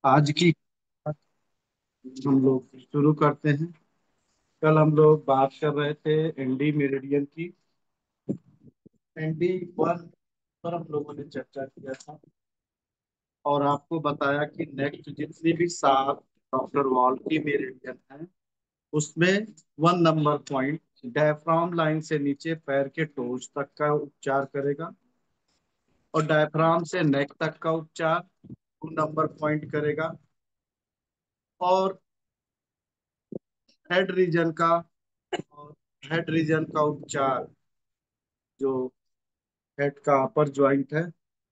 आज की हम लोग शुरू करते हैं। कल हम लोग बात कर रहे थे एनडी मेरिडियन की। एनडी वन पर हम लोगों ने चर्चा किया था और आपको बताया कि नेक्स्ट जितनी भी सात डॉक्टर वॉल की मेरिडियन है उसमें 1 नंबर पॉइंट डायफ्राम लाइन से नीचे पैर के टोज तक का उपचार करेगा और डायफ्राम से नेक तक का उपचार 2 नंबर पॉइंट करेगा। और हेड रीजन का और हेड रीजन का उपचार जो हेड का अपर ज्वाइंट है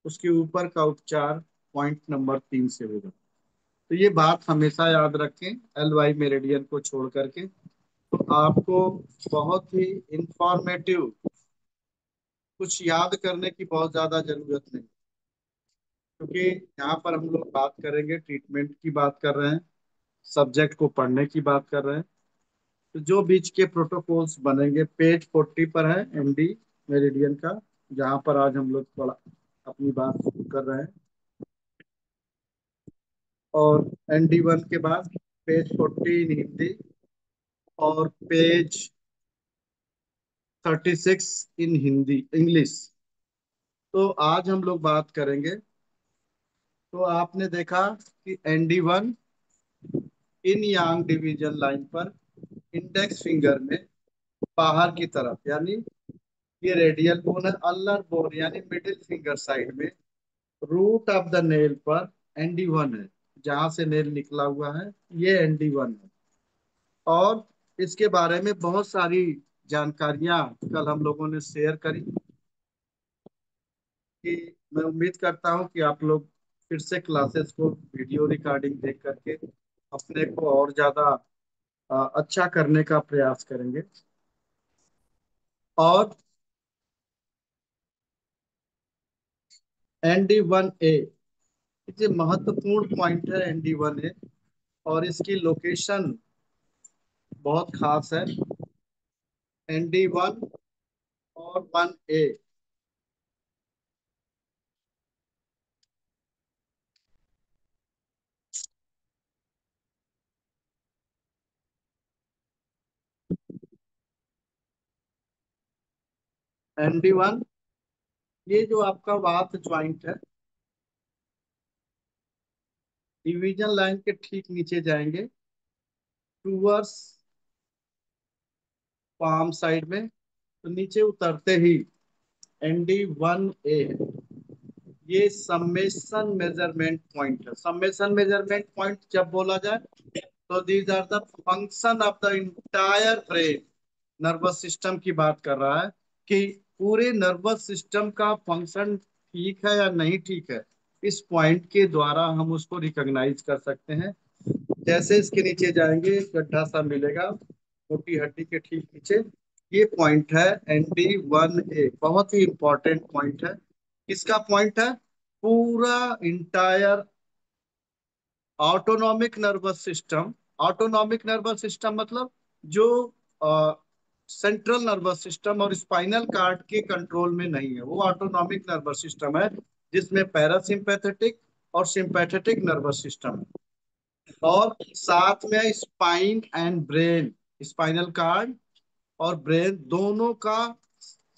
उसके ऊपर का उपचार पॉइंट नंबर 3 से होगा। तो ये बात हमेशा याद रखें, एल वाई मेरिडियन को छोड़ करके। तो आपको बहुत ही इंफॉर्मेटिव, कुछ याद करने की बहुत ज्यादा जरूरत नहीं, क्योंकि यहाँ पर हम लोग बात करेंगे, ट्रीटमेंट की बात कर रहे हैं, सब्जेक्ट को पढ़ने की बात कर रहे हैं। तो जो बीच के प्रोटोकॉल्स बनेंगे पेज 40 पर है एमडी मेरिडियन का, जहाँ पर आज हम लोग थोड़ा अपनी बात शुरू कर रहे हैं। और एनडी वन के बाद पेज 40 इन हिंदी और पेज 36 इन हिंदी इंग्लिश। तो आज हम लोग बात करेंगे। तो आपने देखा कि ND one in yang division line पर इंडेक्स फिंगर में बाहर की तरफ, यानी ये रेडियल बोन है, अल्लर बोन यानी मिडिल फिंगर साइड में रूट ऑफ द नेल पर एनडी वन है, जहां से नेल निकला हुआ है ये एनडी वन है। और इसके बारे में बहुत सारी जानकारियां कल हम लोगों ने शेयर करी कि मैं उम्मीद करता हूं कि आप लोग फिर से क्लासेस को वीडियो रिकॉर्डिंग देख करके अपने को और ज्यादा अच्छा करने का प्रयास करेंगे। और एनडी वन ए ये महत्वपूर्ण पॉइंट है, एनडी वन ए, और इसकी लोकेशन बहुत खास है। एनडी वन और वन ए, एनडी वन ये जो आपका वात ज्वाइंट है, डिवीजन लाइन के ठीक नीचे जाएंगे टूवर्ड्स पाम साइड में। तो नीचे उतरते ही एनडी वन ए है। ये सम्मेशन मेजरमेंट पॉइंट है। सम्मेशन मेजरमेंट पॉइंट जब बोला जाए तो these are the function of the entire brain, nervous system की बात कर रहा है कि पूरे नर्वस सिस्टम का फंक्शन ठीक है या नहीं ठीक है, इस पॉइंट के द्वारा हम उसको रिकॉग्नाइज कर सकते हैं। जैसे इसके नीचे जाएंगे गड्ढा सा मिलेगा मोटी हड्डी के ठीक नीचे, ये पॉइंट है एनडी वन ए, बहुत ही इंपॉर्टेंट पॉइंट है। किसका पॉइंट है? पूरा entire autonomic nervous system. Autonomic nervous system मतलब जो सेंट्रल नर्वस सिस्टम और स्पाइनल कार्ड के कंट्रोल में नहीं है, वो ऑटोनॉमिक नर्वस सिस्टम है, जिसमें पैरासिम्पैथेटिक और सिंपैथेटिक नर्वस सिस्टम है। और साथ में spine and brain, spinal cord और ब्रेन दोनों का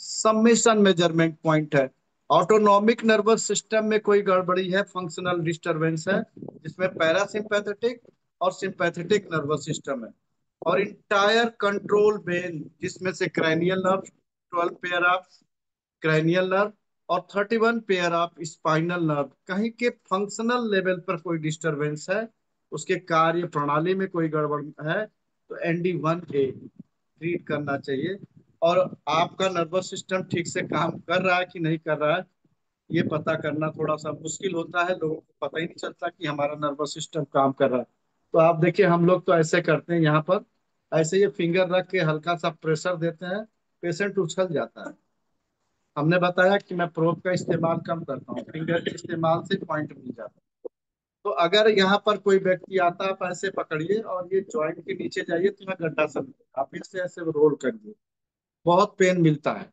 सम्मेशन मेजरमेंट पॉइंट है। ऑटोनॉमिक नर्वस सिस्टम में कोई गड़बड़ी है, फंक्शनल डिस्टरबेंस है, जिसमें पैरासिम्पैथेटिक और सिंपैथेटिक नर्वस सिस्टम है। और इंटायर कंट्रोल ब्रेन, जिसमें से cranial nerve, 12 pair of cranial nerve और 31 पेयर ऑफ स्पाइनल नर्व, कहीं के फंक्शनल लेवल पर कोई डिस्टरबेंस है, उसके कार्य प्रणाली में कोई गड़बड़ है, तो एनडी वन ए ट्रीट करना चाहिए। और आपका नर्वस सिस्टम ठीक से काम कर रहा है कि नहीं कर रहा है, ये पता करना थोड़ा सा मुश्किल होता है, लोगों को पता ही नहीं चलता कि हमारा नर्वस सिस्टम काम कर रहा है। तो आप देखिए, हम लोग तो ऐसे करते हैं यहाँ पर, ऐसे ये फिंगर रख के हल्का सा प्रेशर देते हैं, पेशेंट उछल जाता है। हमने बताया कि मैं प्रोब का इस्तेमाल कम करता हूँ, फिंगर के इस्तेमाल से पॉइंट मिल जाता है। तो अगर यहाँ पर कोई व्यक्ति आता है, आप ऐसे पकड़िए और ये जॉइंट के नीचे जाइए तो मैं गड्ढा समझिए, आप इससे ऐसे रोल करिए, बहुत पेन मिलता है।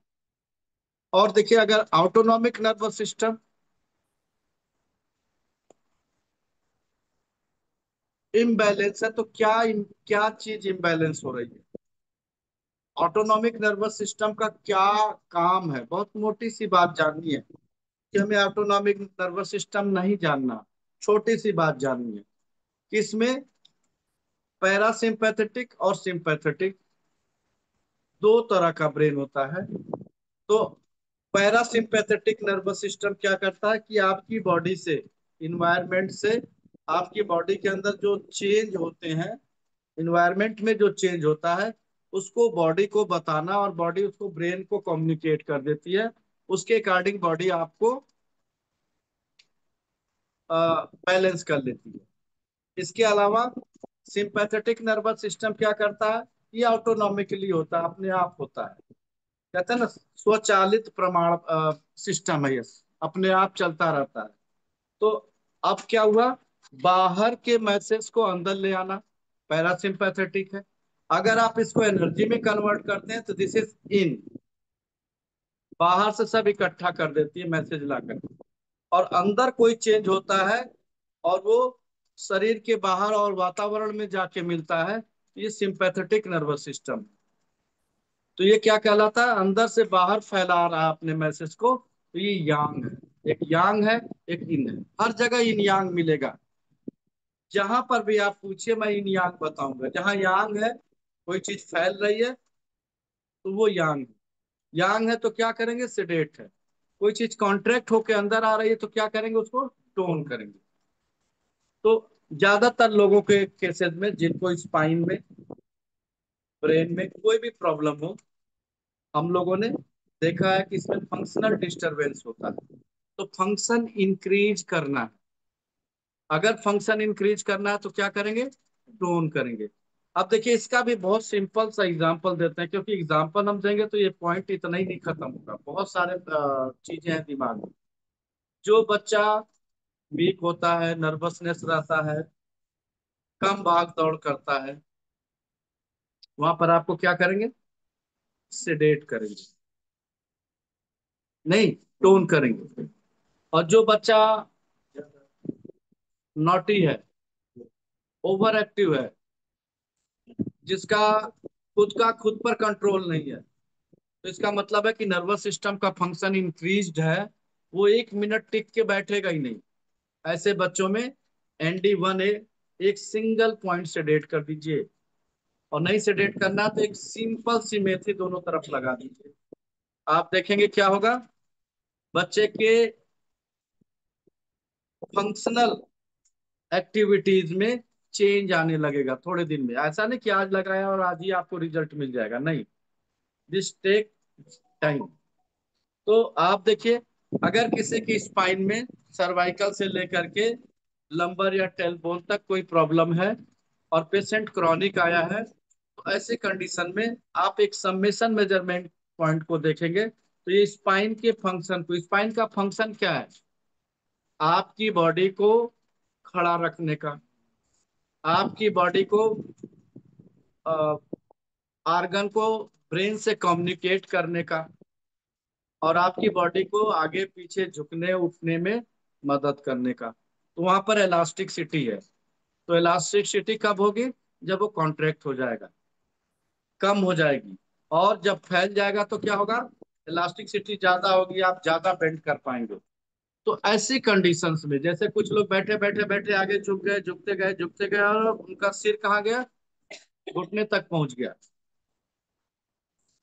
और देखिए, अगर ऑटोनॉमिक नर्वस सिस्टम, इम्बैलेंस है तो क्या चीज इम्बैलेंस हो रही है? ऑटोनॉमिक नर्वस सिस्टम का क्या काम है? बहुत मोटी सी बात जाननी है कि हमें ऑटोनॉमिक नर्वस सिस्टम नहीं जानना। छोटी सी बात जाननी है कि इसमें पैरासिम्पैथेटिक और सिंपैथेटिक दो तरह का ब्रेन होता है। तो पैरासिम्पैथेटिक नर्वस सिस्टम क्या करता है कि आपकी बॉडी से, इन्वायरमेंट से, आपकी बॉडी के अंदर जो चेंज होते हैं, इन्वायरमेंट में जो चेंज होता है उसको बॉडी को बताना, और बॉडी उसको ब्रेन को कम्युनिकेट कर देती है। उसके अकॉर्डिंग बॉडी आपको बैलेंस कर लेती है। इसके अलावा सिंपैथेटिक नर्वस सिस्टम क्या करता है? ये ऑटोनॉमिकली होता है, अपने आप होता है। कहते हैं ना, स्वचालित प्रमाण सिस्टम है ये, अपने आप चलता रहता है। तो अब क्या हुआ, बाहर के मैसेज को अंदर ले आना पैरासिम्पैथेटिक है। अगर आप इसको एनर्जी में कन्वर्ट करते हैं तो दिस इज इन, बाहर से सब इकट्ठा कर देती है मैसेज लाकर। और अंदर कोई चेंज होता है और वो शरीर के बाहर और वातावरण में जाके मिलता है, ये सिंपैथेटिक नर्वस सिस्टम। तो ये क्या कहलाता है? अंदर से बाहर फैला रहा है अपने मैसेज को, तो ये यांग है। एक यांग है, एक इन है। हर जगह इन यांग मिलेगा। जहां पर भी आप पूछिए मैं इन यांग बताऊंगा। जहां यांग है, कोई चीज फैल रही है, तो वो यांग है। यांग है तो क्या करेंगे? सेडेट है। कोई चीज कॉन्ट्रैक्ट होके अंदर आ रही है तो क्या करेंगे? उसको टोन करेंगे। तो ज्यादातर लोगों के केसेस में जिनको स्पाइन में, ब्रेन में कोई भी प्रॉब्लम हो, हम लोगों ने देखा है कि इसमें फंक्शनल डिस्टरबेंस होता है। तो फंक्शन इंक्रीज करना है। अगर फंक्शन इंक्रीज करना है तो क्या करेंगे? टोन करेंगे। अब देखिए, इसका भी बहुत सिंपल सा एग्जांपल देते हैं, क्योंकि एग्जांपल हम देंगे तो ये पॉइंट इतना ही नहीं खत्म होगा। बहुत सारे चीजें हैं दिमाग में। जो बच्चा वीक होता है, नर्वसनेस रहता है, कम भाग दौड़ करता है, वहां पर आपको क्या करेंगे? सेडेट करेंगे, नहीं, टोन करेंगे। और जो बच्चा नॉटी है, ओवर एक्टिव है, जिसका खुद पर कंट्रोल नहीं है, तो इसका मतलब है कि नर्वस सिस्टम का फंक्शन इंक्रीज्ड है। वो 1 मिनट टिक के बैठेगा ही नहीं। ऐसे बच्चों में ND1A एक सिंगल पॉइंट सेडेट कर दीजिए। और नहीं सेडेट करना तो एक सिंपल सी मेथी दोनों तरफ लगा दीजिए। आप देखेंगे क्या होगा, बच्चे के फंक्शनल एक्टिविटीज में चेंज आने लगेगा थोड़े दिन में। ऐसा नहीं कि आज लगाया और आज ही आपको रिजल्ट मिल जाएगा, नहीं। This take time. तो आप देखिए, अगर किसी की स्पाइन में सर्वाइकल से लेकर के लंबर या टेलबोन तक कोई प्रॉब्लम है और पेशेंट क्रॉनिक आया है, तो ऐसे कंडीशन में आप एक समेशन मेजरमेंट पॉइंट को देखेंगे। तो ये स्पाइन के फंक्शन को, स्पाइन का फंक्शन क्या है? आपकी बॉडी को खड़ा रखने का, आपकी बॉडी को आर्गन को ब्रेन से कम्युनिकेट करने का, और आपकी बॉडी को आगे पीछे झुकने उठने में मदद करने का। तो वहां पर इलास्टिसिटी है। तो इलास्टिसिटी कब होगी? जब वो कॉन्ट्रैक्ट हो जाएगा, कम हो जाएगी। और जब फैल जाएगा तो क्या होगा? इलास्टिसिटी ज्यादा होगी, आप ज्यादा बेंड कर पाएंगे। तो ऐसी कंडीशंस में, जैसे कुछ लोग बैठे बैठे बैठे आगे झुक गए, झुकते गए झुकते गए, और उनका सिर कहाँ गया? घुटने तक पहुंच गया।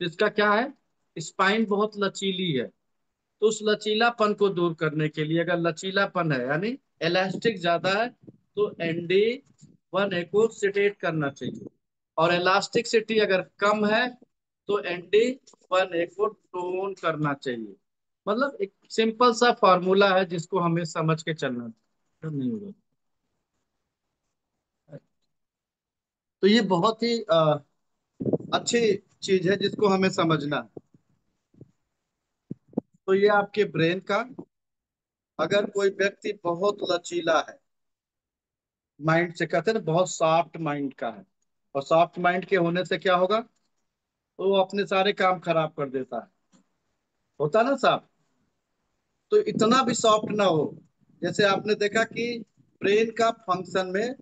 तो इसका क्या है? स्पाइन बहुत लचीली है। तो उस लचीलापन को दूर करने के लिए, अगर लचीलापन है यानी इलास्टिक ज्यादा है, तो ND1A को सेडेट करना चाहिए। और इलास्टिसिटी अगर कम है तो ND1A को टोन करना चाहिए। मतलब एक सिंपल सा फॉर्मूला है जिसको हमें समझ के चलना नहीं होगा। तो ये बहुत ही अच्छी चीज है जिसको हमें समझना है। तो ये आपके ब्रेन का, अगर कोई व्यक्ति बहुत लचीला है माइंड से, कहते हैं ना बहुत सॉफ्ट माइंड का है, और सॉफ्ट माइंड के होने से क्या होगा? तो वो अपने सारे काम खराब कर देता है, होता ना साहब? तो इतना भी सॉफ्ट ना हो। जैसे आपने देखा कि ब्रेन का फंक्शन में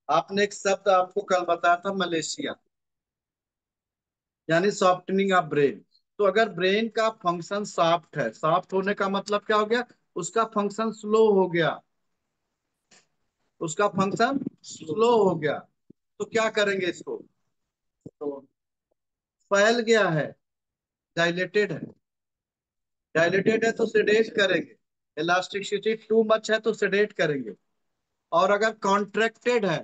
आपने एक शब्द आपको कल बताया था, मलेशिया, यानी सॉफ्टनिंग ऑफ ब्रेन। तो अगर ब्रेन का फंक्शन सॉफ्ट है, सॉफ्ट होने का मतलब क्या हो गया, उसका फंक्शन स्लो हो गया, उसका फंक्शन स्लो हो गया। तो क्या करेंगे इसको, तो फैल गया है, डायलेटेड है, डायलेटेड है तो सेडेट करेंगे, इलास्टिसिटी टू मच है तो सेडेट करेंगे। और अगर कॉन्ट्रैक्टेड है,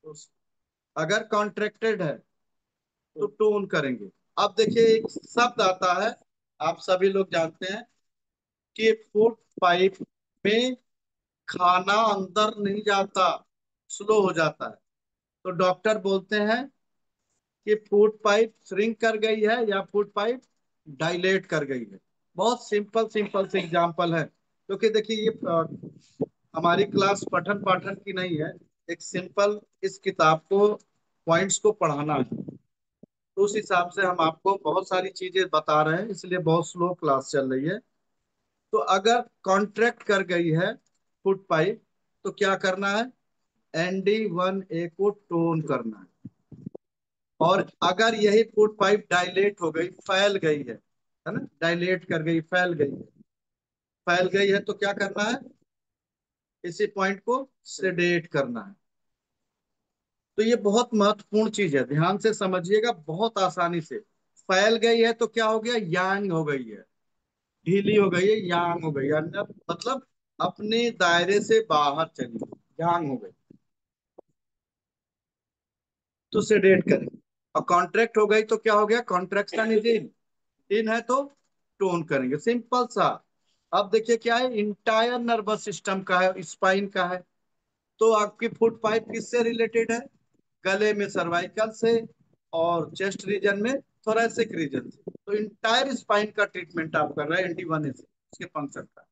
तो अगर कॉन्ट्रैक्टेड है तो टोन करेंगे। अब देखिए एक शब्द आता है, आप सभी लोग जानते हैं कि फूड पाइप में खाना अंदर नहीं जाता, स्लो हो जाता है। तो डॉक्टर बोलते हैं कि फूड पाइप श्रिंक कर गई है या फूड पाइप डायलेट कर गई है। बहुत सिंपल सिंपल से एग्जांपल है, क्योंकि देखिए ये हमारी क्लास पठन पाठन की नहीं है, एक सिंपल इस किताब को पॉइंट्स को पढ़ाना है। तो उस हिसाब से हम आपको बहुत सारी चीजें बता रहे हैं, इसलिए बहुत स्लो क्लास चल रही है। तो अगर कॉन्ट्रैक्ट कर गई है फुट पाइप, तो क्या करना है, ND1A को टोन करना है। और अगर यही फुट पाइप डायलेट हो गई, फैल गई है ना, डायलेट कर गई, फैल गई है, फैल गई है तो क्या करना है, इसी पॉइंट को सेडेट करना है। तो ये बहुत महत्वपूर्ण चीज है, ध्यान से समझिएगा, बहुत आसानी से। फैल गई है तो क्या हो गया, यांग हो गई है, ढीली हो गई है, यांग हो गई है, मतलब अपने दायरे से बाहर चली गई, यांग हो गई, तो सेडेट करें। और कॉन्ट्रैक्ट हो गई तो क्या हो गया, कॉन्ट्रैक्शन इज इन, इन है तो टोन करेंगे, सिंपल सा। अब देखिए क्या है, इंटायर नर्वस सिस्टम का है, स्पाइन का है। तो आपकी फुट पाइप किससे रिलेटेड है, गले में सर्वाइकल से, और चेस्ट रीजन में थोरैसिक रीजन से। तो इंटायर स्पाइन का ट्रीटमेंट आप कर रहे हैं ND1A से, उसके फंक्शन का।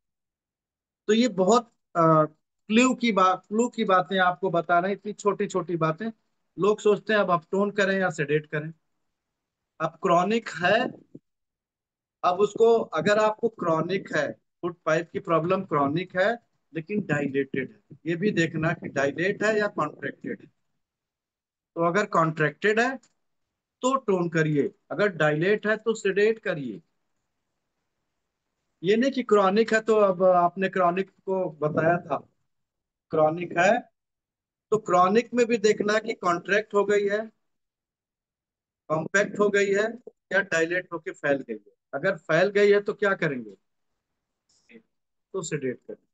तो ये बहुत क्लू की बातें आपको बता रहे हैं, इतनी छोटी छोटी बातें। लोग सोचते हैं अब आप टोन करें या सेडेट करें। अब क्रॉनिक है, अब उसको, अगर आपको क्रॉनिक है, फुट पाइप की प्रॉब्लम क्रॉनिक है लेकिन डाइलेटेड है, ये भी देखना कि डाइलेट है या कॉन्ट्रैक्टेड है। तो अगर कॉन्ट्रैक्टेड है तो टोन करिए, अगर डायलेट है तो सेडेट करिए। ये नहीं कि क्रॉनिक है तो, अब आपने क्रॉनिक को बताया था, क्रॉनिक है तो क्रॉनिक में भी देखना कि कॉन्ट्रैक्ट हो गई है, कॉम्पैक्ट हो गई है, या डायलेट होके फैल गई है। अगर फैल गई है तो क्या करेंगे, तो सेडेट करेंगे।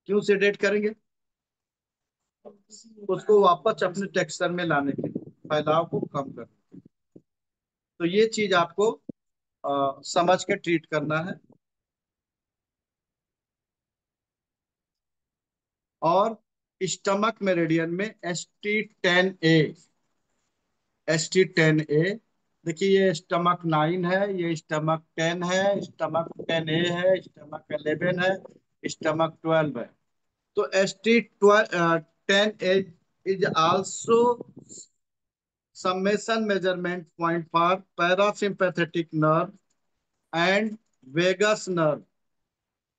क्यों सेडेट करेंगे, उसको वापस अपने टेक्सचर में लाने के लिए, फैलाव को कम करने। तो ये चीज आपको समझ के ट्रीट करना है। और स्टमक मेरिडियन में ST10A, ST10A, देखिए ये स्टमक 9 है, ये स्टमक 10 है, स्टमक 10A है, स्टमक 11 है, स्टमक 12 है। तो ST10A is also summation measurement point for parasympathetic nerve and vagus nerve,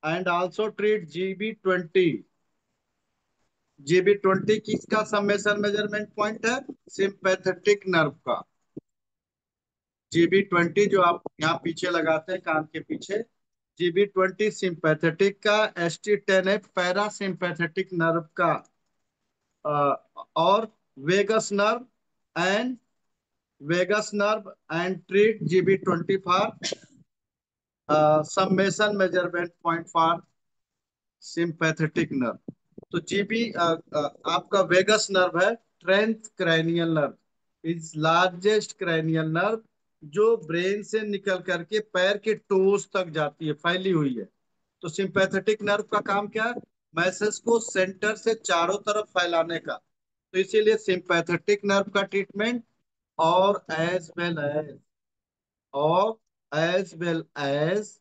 and also treat GB20। GB20 किसका समेशन मेजरमेंट पॉइंट है, सिंपैथेटिक नर्व का। GB20 जो आप यहाँ पीछे लगाते हैं कान के पीछे, GB20 सिंपैथेटिक का, ST10F पैरा सिंपैथेटिक नर्व का। और vagus nerve and vagus nerve and treat GB20 for summation measurement point for sympathetic nerve. तो जीबी आपका वेगस नर्व है, tenth cranial nerve, is largest cranial nerve, जो brain से निकल करके पैर के टोस तक जाती है, फैली हुई है। तो सिंपैथेटिक नर्व का काम क्या है, मैसेज को सेंटर से चारों तरफ फैलाने का। तो इसीलिए सिंपैथेटिक नर्व का ट्रीटमेंट, और एज वेल एज, और as well as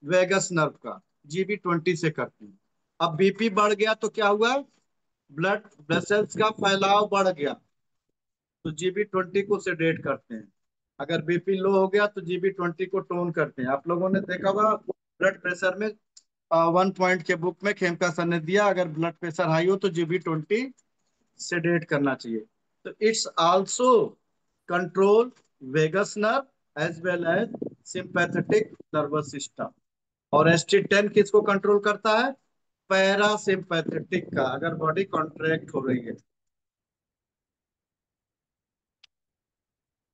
vagus nerve का GB20 से करते हैं। अब BP बढ़ गया तो क्या हुआ, ब्लड वेसल्स का फैलाव बढ़ गया, तो GB20 को सेडेट करते हैं। अगर BP लो हो गया तो GB20 को टोन करते हैं। आप लोगों ने देखा होगा ब्लड प्रेशर में 1 पॉइंट के बुक में खेमका सर ने दिया, अगर ब्लड प्रेशर हाई हो तो GB20 सेडेट करना चाहिए। तो it's also control vagus nerve as well as sympathetic nervous system. और ST10 किसको कंट्रोल करता है? पैरासिम्पैथेटिक का, अगर बॉडी कॉन्ट्रैक्ट हो रही है।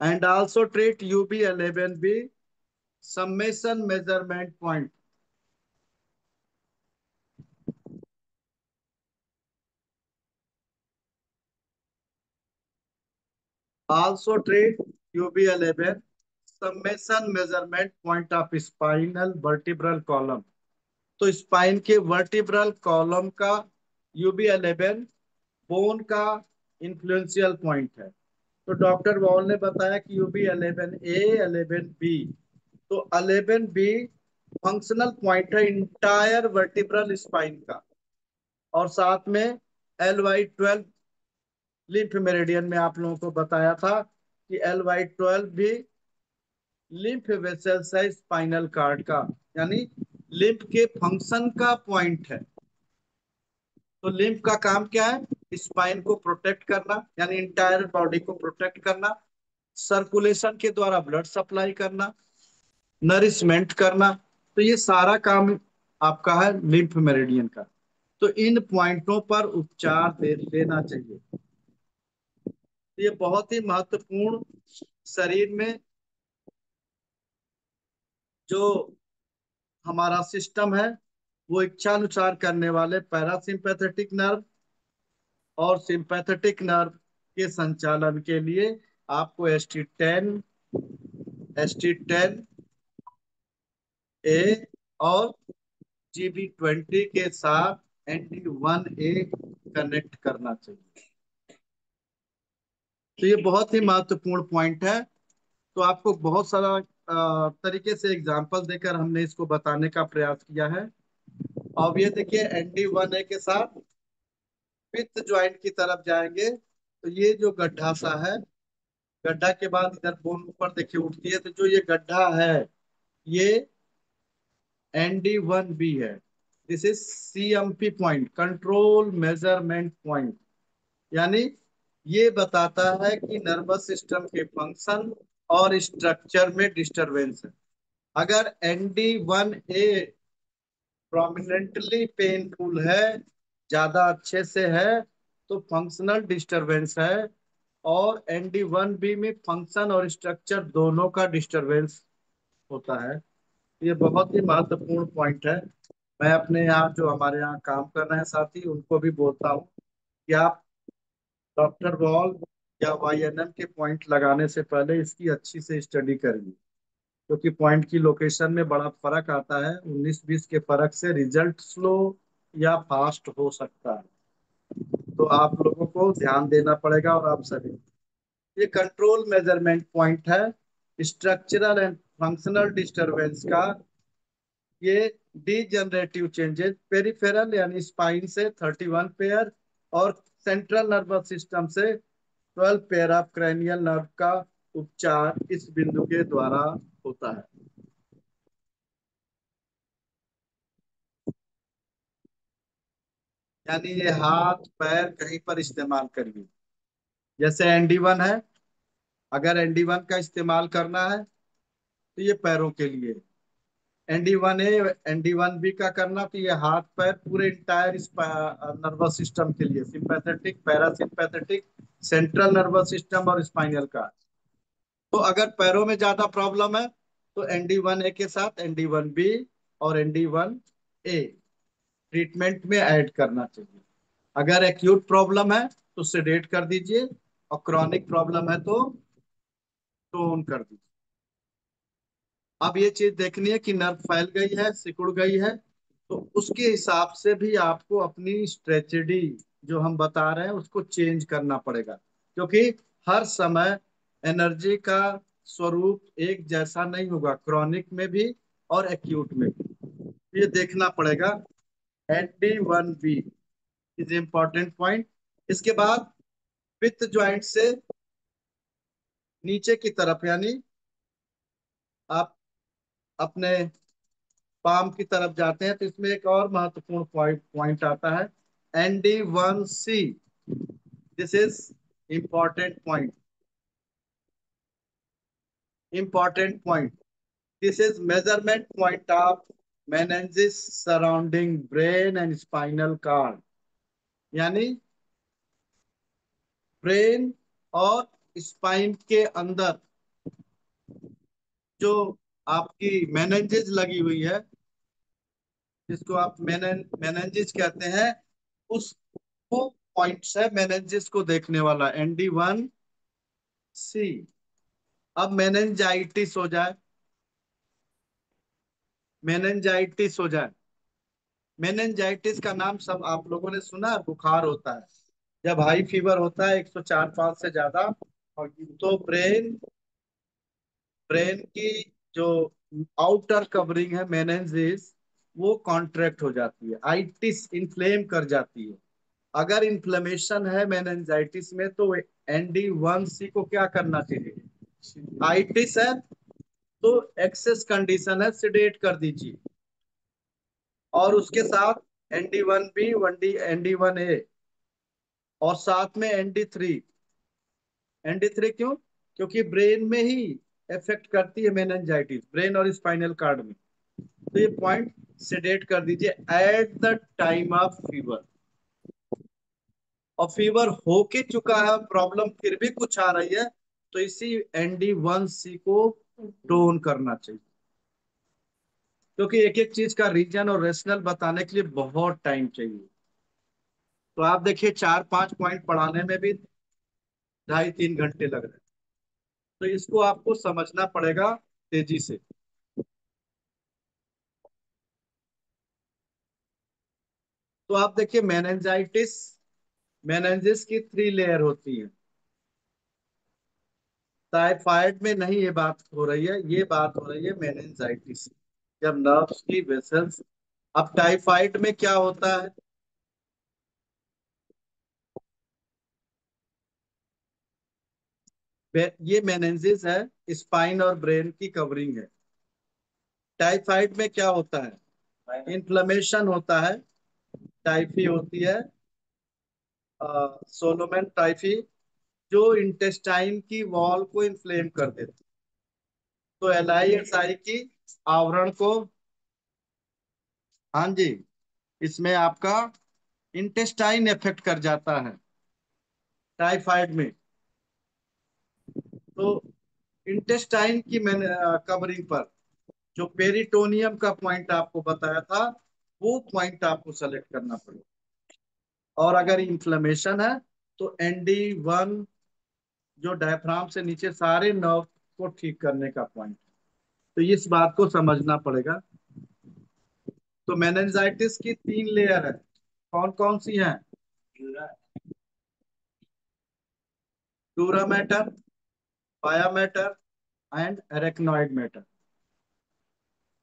And also treat UB11B summation measurement point. Also treat UB11 summation measurement point of spinal vertebral column. तो स्पाइन के वर्टिब्रल कॉलम का UB11 बोन का इन्फ्लुएंशियल पॉइंट है। तो डॉक्टर वॉल ने बताया कि UB11A 11B, तो 11B फंक्शनल पॉइंट है इंटायर वर्टिब्रल स्पाइन का। और साथ में LY12 लिम्फ मेरिडियन में आप लोगों को बताया था कि LY12 भी लिम्फ वेसल्स है स्पाइनल कार्ड का, यानी लिम्फ के फंक्शन का पॉइंट है। तो लिम्फ का काम क्या है? स्पाइन को प्रोटेक्ट करना, यानी इंटायर बॉडी को प्रोटेक्ट करना, सर्कुलेशन के द्वारा ब्लड सप्लाई करना, नरिशमेंट करना। तो ये सारा काम आपका है लिम्फ मेरिडियन का। तो इन पॉइंटों पर उपचार लेना चाहिए। तो ये बहुत ही महत्वपूर्ण, शरीर में जो हमारा सिस्टम है वो इच्छानुसार करने वाले पैरासिम्पैथेटिक नर्व और सिंपैथेटिक नर्व के संचालन के लिए आपको ST10A और GB20 के साथ NT1A कनेक्ट करना चाहिए। तो ये बहुत ही महत्वपूर्ण पॉइंट है। तो आपको बहुत सारा तरीके से एग्जाम्पल देकर हमने इसको बताने का प्रयास किया है। अब ये देखिए NT1A के साथ फिफ्थ ज्वाइंट की तरफ जाएंगे, तो ये जो गड्ढा सा है, गड्ढा के बाद इधर बोन ऊपर देखिए उठती है, तो जो ये गड्ढा है ये ND1B है। This is CMP point, control measurement point. यानी ये बताता है कि नर्वस सिस्टम के फंक्शन और स्ट्रक्चर में डिस्टरबेंस है। अगर ND1A प्रोमिनेंटली पेनफुल है, ज्यादा अच्छे से है, तो फंक्शनल डिस्टरबेंस है। और ND1B में फंक्शन और स्ट्रक्चर दोनों का डिस्टरबेंस होता है। ये बहुत ही महत्वपूर्ण पॉइंट है। मैं अपने यहाँ जो हमारे यहाँ काम कर रहे हैं साथी, उनको भी बोलता हूँ कि आप डॉक्टर बॉल या YNM के पॉइंट लगाने से पहले इसकी अच्छी से स्टडी करिए, क्योंकि पॉइंट की लोकेशन में बड़ा फर्क आता है। 19-20 के फर्क से रिजल्ट स्लो या फास्ट हो सकता है। तो आप लोगों को ध्यान देना पड़ेगा। और आप सभी, ये कंट्रोल मेजरमेंट पॉइंट है स्ट्रक्चरल एंड फंक्शनल डिस्टरबेंस का। ये डीजनरेटिव चेंजेस पेरिफेरल यानी स्पाइन से 31 पेयर और सेंट्रल नर्वस सिस्टम से 12 पेयर ऑफ क्रैनियल नर्व का उपचार इस बिंदु के द्वारा होता है। यानी ये हाथ पैर कहीं पर इस्तेमाल करिए। जैसे ND1 है, अगर ND1 का इस्तेमाल करना है तो ये पैरों के लिए। ND1A ND1B का करना तो ये हाथ पैर पूरे इंटायर नर्वस सिस्टम के लिए, sympathetic parasympathetic central nervous system और स्पाइनल का। तो अगर पैरों में ज्यादा प्रॉब्लम है तो ND1A के साथ ND1B और ND1A ट्रीटमेंट में ऐड करना चाहिए। अगर एक्यूट प्रॉब्लम है तो सेडेट कर दीजिए, और क्रॉनिक प्रॉब्लम है तो टोन कर दीजिए। अब ये चीज देखनी है कि नर्व फैल गई है, सिकुड़ गई है, तो उसके हिसाब से भी आपको अपनी स्ट्रेचडी जो हम बता रहे हैं उसको चेंज करना पड़ेगा, क्योंकि हर समय एनर्जी का स्वरूप एक जैसा नहीं होगा, क्रॉनिक में भी और एक्यूट में भी। ये देखना पड़ेगा। ND1B is important point. इसके बाद फिफ्थ ज्वाइंट से नीचे की तरफ, यानी आप अपने पाम की तरफ जाते हैं, तो इसमें एक और महत्वपूर्ण पॉइंट पॉइंट आता है, ND1C। This is important point, important point. This is measurement point of meninges surrounding brain and spinal cord. यानी ब्रेन और स्पाइन के अंदर जो आपकी मेनेंजेस लगी हुई है, जिसको आप मेनेंजेस कहते हैं, उस वो पॉइंट्स है मेनेंजेस को देखने वाला, ND1C। अब मेनेंजाइटिस हो जाए, मेनेंजाइटिस हो जाए। मेनेंजाइटिस का नाम सब आप लोगों ने सुना है, बुखार होता है जब हाई फीवर होता है 104 5 से ज्यादा, और तो ब्रेन ब्रेन की जो आउटर कवरिंग है मेनेंजेस, वो कॉन्ट्रैक्ट हो जाती है, आइटिस इन्फ्लेम कर जाती है। अगर इन्फ्लेमेशन है मेनेंजाइटिस में तो ND1C को क्या करना चाहिए? आइटिस है तो एक्सेस कंडीशन है, सिडेट कर दीजिए। और उसके साथ ND1B, 1D, ND1A, और साथ में ND3। ND3 क्यों? क्योंकि ब्रेन में ही इफेक्ट करती है मेनिंजाइटिस, ब्रेन और स्पाइनल कार्ड में। तो ये पॉइंट सेडेट कर दीजिए at the time of fever. और फीवर होके चुका है, प्रॉब्लम फिर भी कुछ आ रही है, तो इसी ND1C को टोन करना चाहिए। क्योंकि एक एक चीज का रीजन और रेशनल बताने के लिए बहुत टाइम चाहिए। तो आप देखिए 4 5 पॉइंट पढ़ाने में भी 2.5 3 घंटे लग रहे हैं। तो इसको आपको समझना पड़ेगा तेजी से। तो आप देखिए मेनेंजाइटिस, मेनेंजिस की 3 लेयर होती है। टाइफाइड में नहीं ये बात हो रही है, ये बात हो रही है मेनिंजाइटिस, जब नर्व्स की वेसल्स। अब टाइफाइड में क्या होता है? ये मेनेंजिस है, स्पाइन और ब्रेन की कवरिंग है। टाइफाइड में क्या होता है? इन्फ्लेमेशन होता है, टाइफी होती है, सोलोमेन टाइफी, जो इंटेस्टाइन की वॉल को इन्फ्लेम कर देती है। तो LISI की आवरण को, हाँ जी, इसमें आपका इंटेस्टाइन इफेक्ट कर जाता है टाइफाइड में। तो इंटेस्टाइन की मैंने कवरिंग पर जो पेरिटोनियम का पॉइंट आपको बताया था, वो पॉइंट आपको सेलेक्ट करना पड़ेगा। और अगर इन्फ्लेमेशन है तो ND1, जो डायफ्राम से नीचे सारे नर्व को ठीक करने का पॉइंट। तो इस बात को समझना पड़ेगा। तो मेनिंजाइटिस की 3 लेयर है, कौन कौन सी हैं? डूरा मैटर, पाया मैटर एंड एरेक्नॉइड मैटर।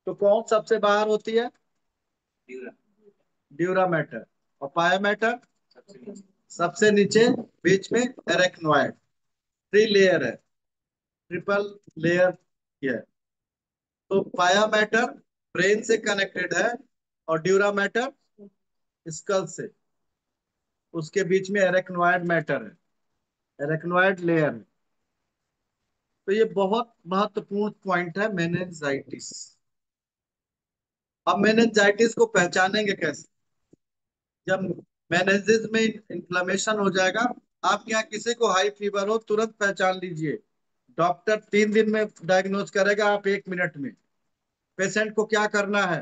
तो कौन सबसे बाहर होती है? Dura mater. और पाया मैटर सबसे नीचे, बीच में एरेक्नॉइड। 3 लेयर है, ट्रिपल लेयर है। तो पाया मैटर ब्रेन से कनेक्टेड है, और ड्यूरा मैटर स्कल से। उसके बीच में एरेक्नॉइड मैटर है, एरेक्नॉइड लेयर है। तो ये बहुत महत्वपूर्ण पॉइंट है मेनिंजाइटिस। अब मेनिंजाइटिस को पहचानेंगे कैसे? जब मेनिंजेस में इन्फ्लेमेशन हो जाएगा, आप यहाँ किसी को हाई फीवर हो तुरंत पहचान लीजिए। डॉक्टर 3 दिन में डायग्नोज करेगा, आप 1 मिनट में। पेशेंट को क्या करना है?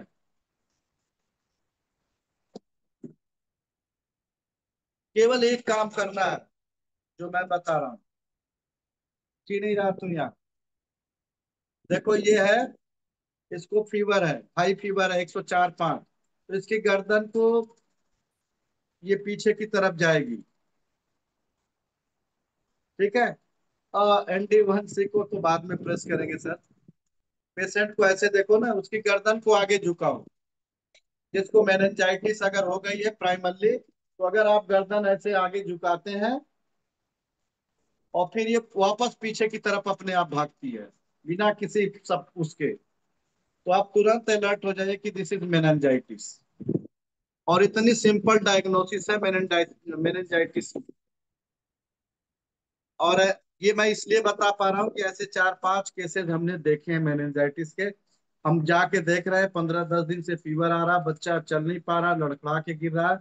केवल एक काम करना है, जो मैं बता रहा हूँ। जी नहीं रहा तुम यहाँ? देखो ये है, इसको फीवर है, हाई फीवर है 104 5। तो इसकी गर्दन को ये पीछे की तरफ जाएगी, ठीक है। ND1C को तो बाद में प्रेस करेंगे सर। पेशेंट को ऐसे देखो ना, उसकी गर्दन को आगे झुकाओ। जिसको मेनिंजाइटिस अगर हो गई है प्राइमरली, तो अगर आप गर्दन ऐसे आगे झुकाते हैं, और फिर ये वापस पीछे की तरफ अपने आप भागती है, बिना किसी सब उसके। तो आप तुरंत अलर्ट हो जाइए कि दिस इज मेनिंजाइटिस। और इतनी सिंपल डायग्नोसिस है मेनिंजाइटिस। और ये मैं इसलिए बता पा रहा हूँ कि ऐसे 4-5 केसेस हमने देखे हैं मेनिंजाइटिस के। हम जाके देख रहे हैं, 15-10 दिन से फीवर आ रहा, बच्चा चल नहीं पा रहा, लड़खड़ा के गिर रहा है।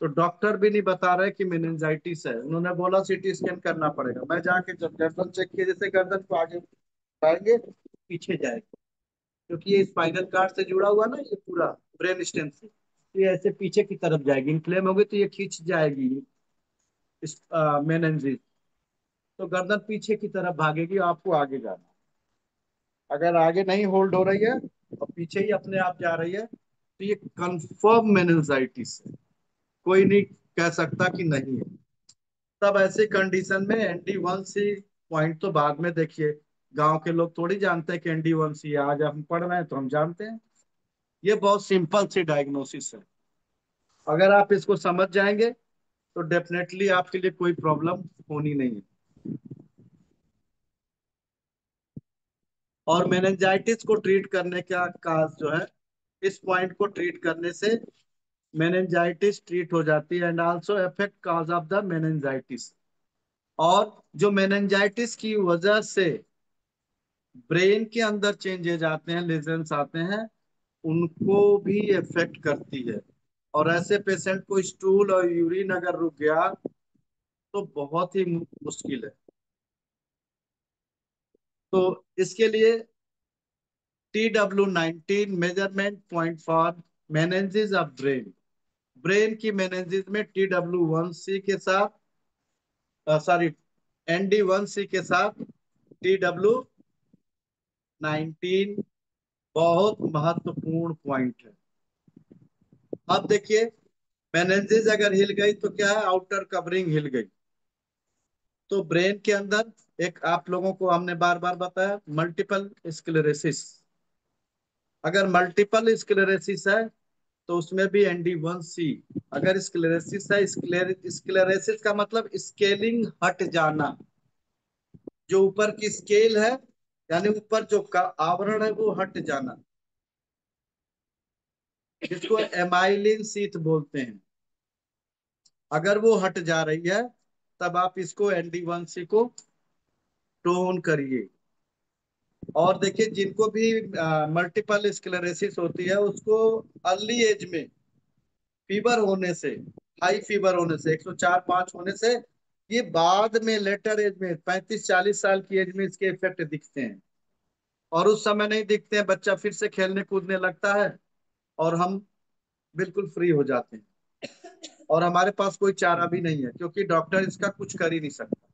तो डॉक्टर भी नहीं बता रहे कि मेनिंजाइटिस है, उन्होंने बोला सीटी स्कैन करना पड़ेगा। मैं जाके जब गर्दन चेक किया, जैसे गर्दन को आगे बढ़ाएंगे पीछे जाएगा, क्योंकि ये स्पाइनल कार्ड से जुड़ा हुआ ना, ये पूरा ब्रेन स्टेम से, तो ये ऐसे पीछे की तरफ जाएगी, इन्फ्लेम होगी तो ये खींच जाएगी इस मेनिंजेस। तो गर्दन पीछे की तरफ भागेगी, आपको आगे जाना। अगर आगे नहीं होल्ड हो रही है और पीछे ही अपने आप जा रही है, तो ये कंफर्म मेनिंजाइटिस है। कोई नहीं कह सकता कि नहीं है। तब ऐसे कंडीशन में ND1C पॉइंट तो बाद में देखिए। गांव के लोग थोड़ी जानते हैं कि ND1C, आज हम पढ़ रहे हैं तो हम जानते हैं। ये बहुत सिंपल सी डायग्नोसिस है। अगर आप इसको समझ जाएंगे तो डेफिनेटली आपके लिए कोई प्रॉब्लम होनी नहीं है। और मेनिंजाइटिस को ट्रीट करने का काज जो है, इस पॉइंट को ट्रीट करने से मेनिंजाइटिस ट्रीट हो जाती है, and also effect cause of the meningitis. और जो मेनिंजाइटिस की वजह से ब्रेन के अंदर चेंजेज आते हैं, लेजन्स आते हैं, उनको भी इफेक्ट करती है। और ऐसे पेशेंट को स्टूल और यूरिन अगर रुक गया तो बहुत ही मुश्किल है। तो इसके लिए TW19 measurement point for meninges of brain. Brain की मेनेंजिस में TW1C के साथ, सॉरी, ND1C के साथ TW19 बहुत महत्वपूर्ण पॉइंट है। अब देखिए, मेनेंजिस अगर हिल गई तो क्या है, आउटर कवरिंग हिल गई, तो ब्रेन के अंदर एक, आप लोगों को हमने बार बार बताया, मल्टीपल स्क्लेरोसिस। अगर मल्टीपल स्क्लेरोसिस है तो उसमें भी ND1C। अगर स्क्लेरोसिस है, स्क्लेरोसिस का मतलब स्केलिंग हट जाना, जो ऊपर की स्केल है, यानी ऊपर जो का आवरण है वो हट जाना, जिसको एमाइलिन शीथ बोलते हैं। अगर वो हट जा रही है तब आप इसको ND1C को टोन करिए। और देखिए, जिनको भी मल्टीपल स्क्लेरोसिस होती है उसको अर्ली एज में फीवर होने से, हाई फीवर होने से, 104-105 होने से, ये बाद में लेटर एज में 35-40 साल की एज में इसके इफेक्ट दिखते हैं। और उस समय नहीं दिखते हैं, बच्चा फिर से खेलने कूदने लगता है और हम बिल्कुल फ्री हो जाते हैं। और हमारे पास कोई चारा भी नहीं है, क्योंकि डॉक्टर इसका कुछ कर ही नहीं सकता।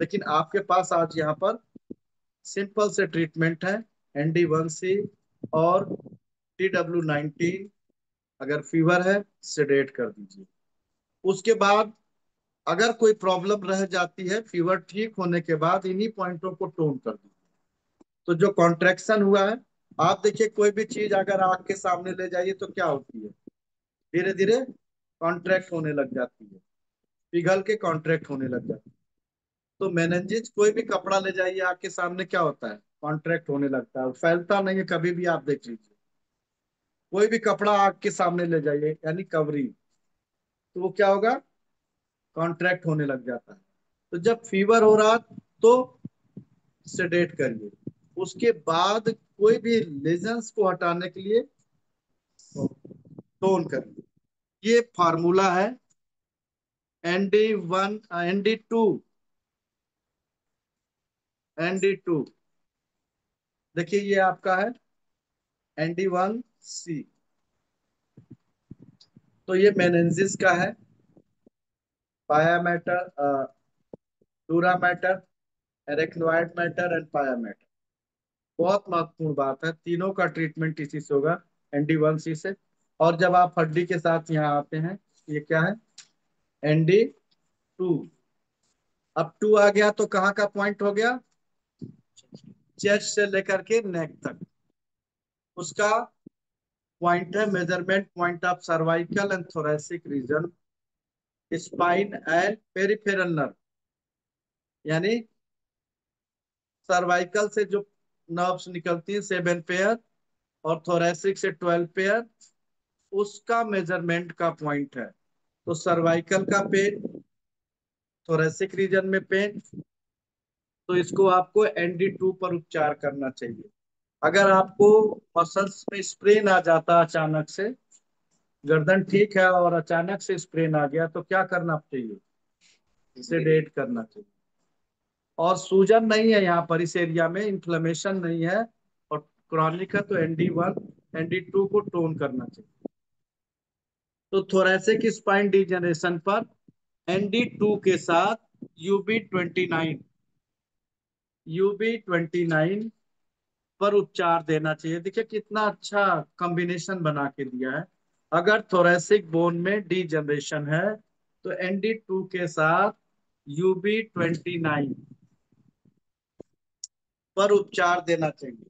लेकिन आपके पास आज यहाँ पर सिंपल से ट्रीटमेंट है, ND1C और TW19। अगर फीवर है, सेडेट कर दीजिए। उसके बाद अगर कोई प्रॉब्लम रह जाती है, फीवर ठीक होने के बाद इन्हीं पॉइंटों को टोन कर दीजिए। तो जो कॉन्ट्रेक्शन हुआ है, आप देखिए, कोई भी चीज अगर आग के सामने ले जाइए तो क्या होती है, धीरे धीरे कॉन्ट्रैक्ट होने लग जाती है, पिघल के कॉन्ट्रैक्ट होने लग जाती है। तो मेनिंजेस, कोई भी कपड़ा ले जाइए आग के सामने, क्या होता है, कॉन्ट्रैक्ट होने लगता है, फैलता नहीं है कभी भी। आप देख लीजिए, कोई भी कपड़ा आग के सामने ले जाइए, यानी कवरिंग, तो वो क्या होगा, कॉन्ट्रैक्ट होने लग जाता है। तो जब फीवर हो रहा तो सेडेट करिए। उसके बाद कोई भी लेजन्स को हटाने के लिए टोन करिए। ये फार्मूला है। ND1, ND2, देखिए ये आपका है ND1C। तो ये मेनेंजिस का है, pia mater, dura mater, arachnoid mater and pia mater. बहुत महत्वपूर्ण बात है, तीनों का ट्रीटमेंट इसी से होगा, ND1C से। और जब आप हड्डी के साथ यहाँ आते हैं, ये क्या है, ND2। अब 2 आ गया तो कहाँ का पॉइंट हो गया, चेस्ट से लेकर के नेक तक, उसका पॉइंट है measurement point of cervical and thoracic region, spine and peripheral nerve. यानी सर्वाइकल से जो नर्व्स निकलती है 7 पेयर, और थोरेसिक से 12 पेयर, उसका मेजरमेंट का पॉइंट है। तो सर्वाइकल का पेन, थोरेसिक रीजन में पेन, तो इसको आपको ND2 पर उपचार करना चाहिए। अगर आपको मसल्स में स्प्रेन आ जाता अचानक से, गर्दन ठीक है और अचानक से स्प्रेन आ गया, तो क्या करना चाहिए? सेडेट करना चाहिए। और सूजन नहीं है यहाँ पर, इस एरिया में इन्फ्लेमेशन नहीं है, और क्रॉनिक है, तो ND1 ND2 को टोन करना चाहिए। तो थोरेसिक स्पाइन डिजेनरेशन पर ND2 के साथ UB29 पर उपचार देना चाहिए। देखिए कितना अच्छा कॉम्बिनेशन बना के दिया है। अगर थोरेसिक बोन में डीजनरेशन है तो ND2 के साथ UB29 पर उपचार देना चाहिए।